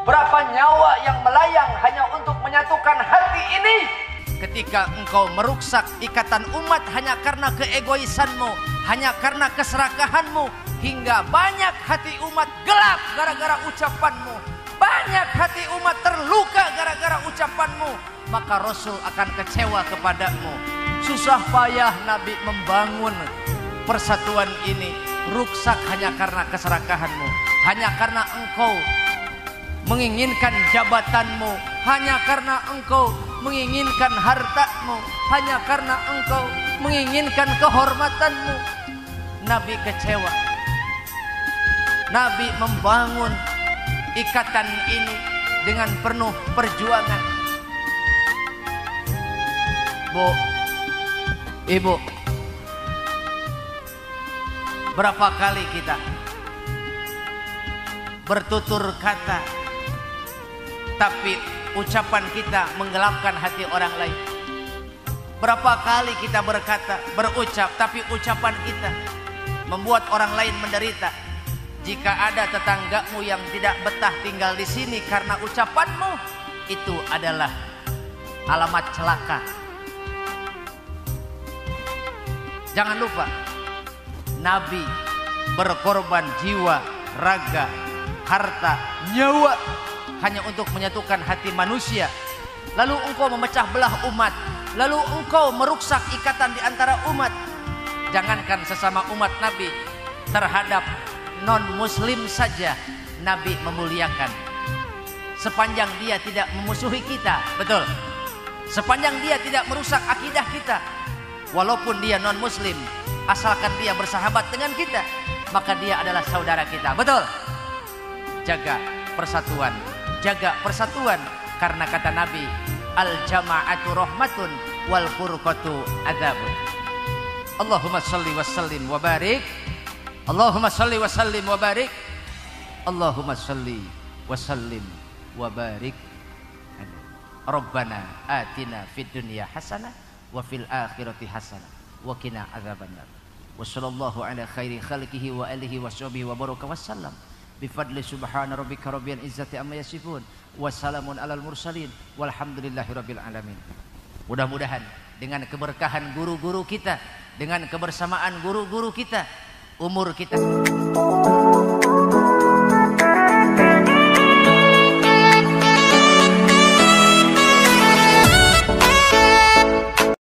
B: Berapa nyawa yang melayang hanya untuk menyatukan hati ini. Ketika engkau meruksak ikatan umat hanya karena keegoisanmu, hanya karena keserakahanmu, hingga banyak hati umat gelap gara-gara ucapanmu, banyak hati umat terluka gara-gara ucapanmu, maka Rasul akan kecewa kepadamu. Susah payah Nabi membangun persatuan ini, ruksak hanya karena keserakahanmu, hanya karena engkau menginginkan jabatanmu, hanya karena engkau menginginkan hartamu, hanya karena engkau menginginkan kehormatanmu. Nabi kecewa. Nabi membangun ikatan ini dengan penuh perjuangan. Bu, ibu, berapa kali kita bertutur kata, tapi ucapan kita menggelapkan hati orang lain.
A: Berapa kali kita berkata, berucap, tapi ucapan kita membuat orang lain menderita. Jika ada tetanggamu yang tidak betah tinggal di sini karena ucapanmu, itu adalah alamat celaka. Jangan lupa, Nabi berkorban jiwa, raga, harta, nyawa hanya untuk menyatukan hati manusia. Lalu engkau memecah belah umat, lalu engkau meruksak ikatan di antara umat. Jangankan sesama umat Nabi, terhadap non-muslim saja Nabi memuliakan. Sepanjang dia tidak memusuhi kita, betul. Sepanjang dia tidak merusak akidah kita, walaupun dia non-muslim, asalkan dia bersahabat dengan kita, maka dia adalah saudara kita, betul. Jaga persatuan, jaga persatuan, karena kata Nabi, al-jama'atu rahmatun wal furqatu adzabun. Allahumma shalli wa sallim wa barik. Allahumma shalli wa sallim wa barik. Allahumma shalli wa sallim wa barik. Rabbana atina fid dunya hasanah wa fil akhirati hasanah wa qina adzabannar. Wa sallallahu ala khairi khalqihi wa alihi wa sahbihi wa baraka wasallam. Bi fadli subhana rabbika rabbil izzati amma yasifun wa salamun alal mursalin walhamdulillahi rabbil alamin. Mudah-mudahan dengan keberkahan guru-guru kita, dengan kebersamaan guru-guru kita, umur kita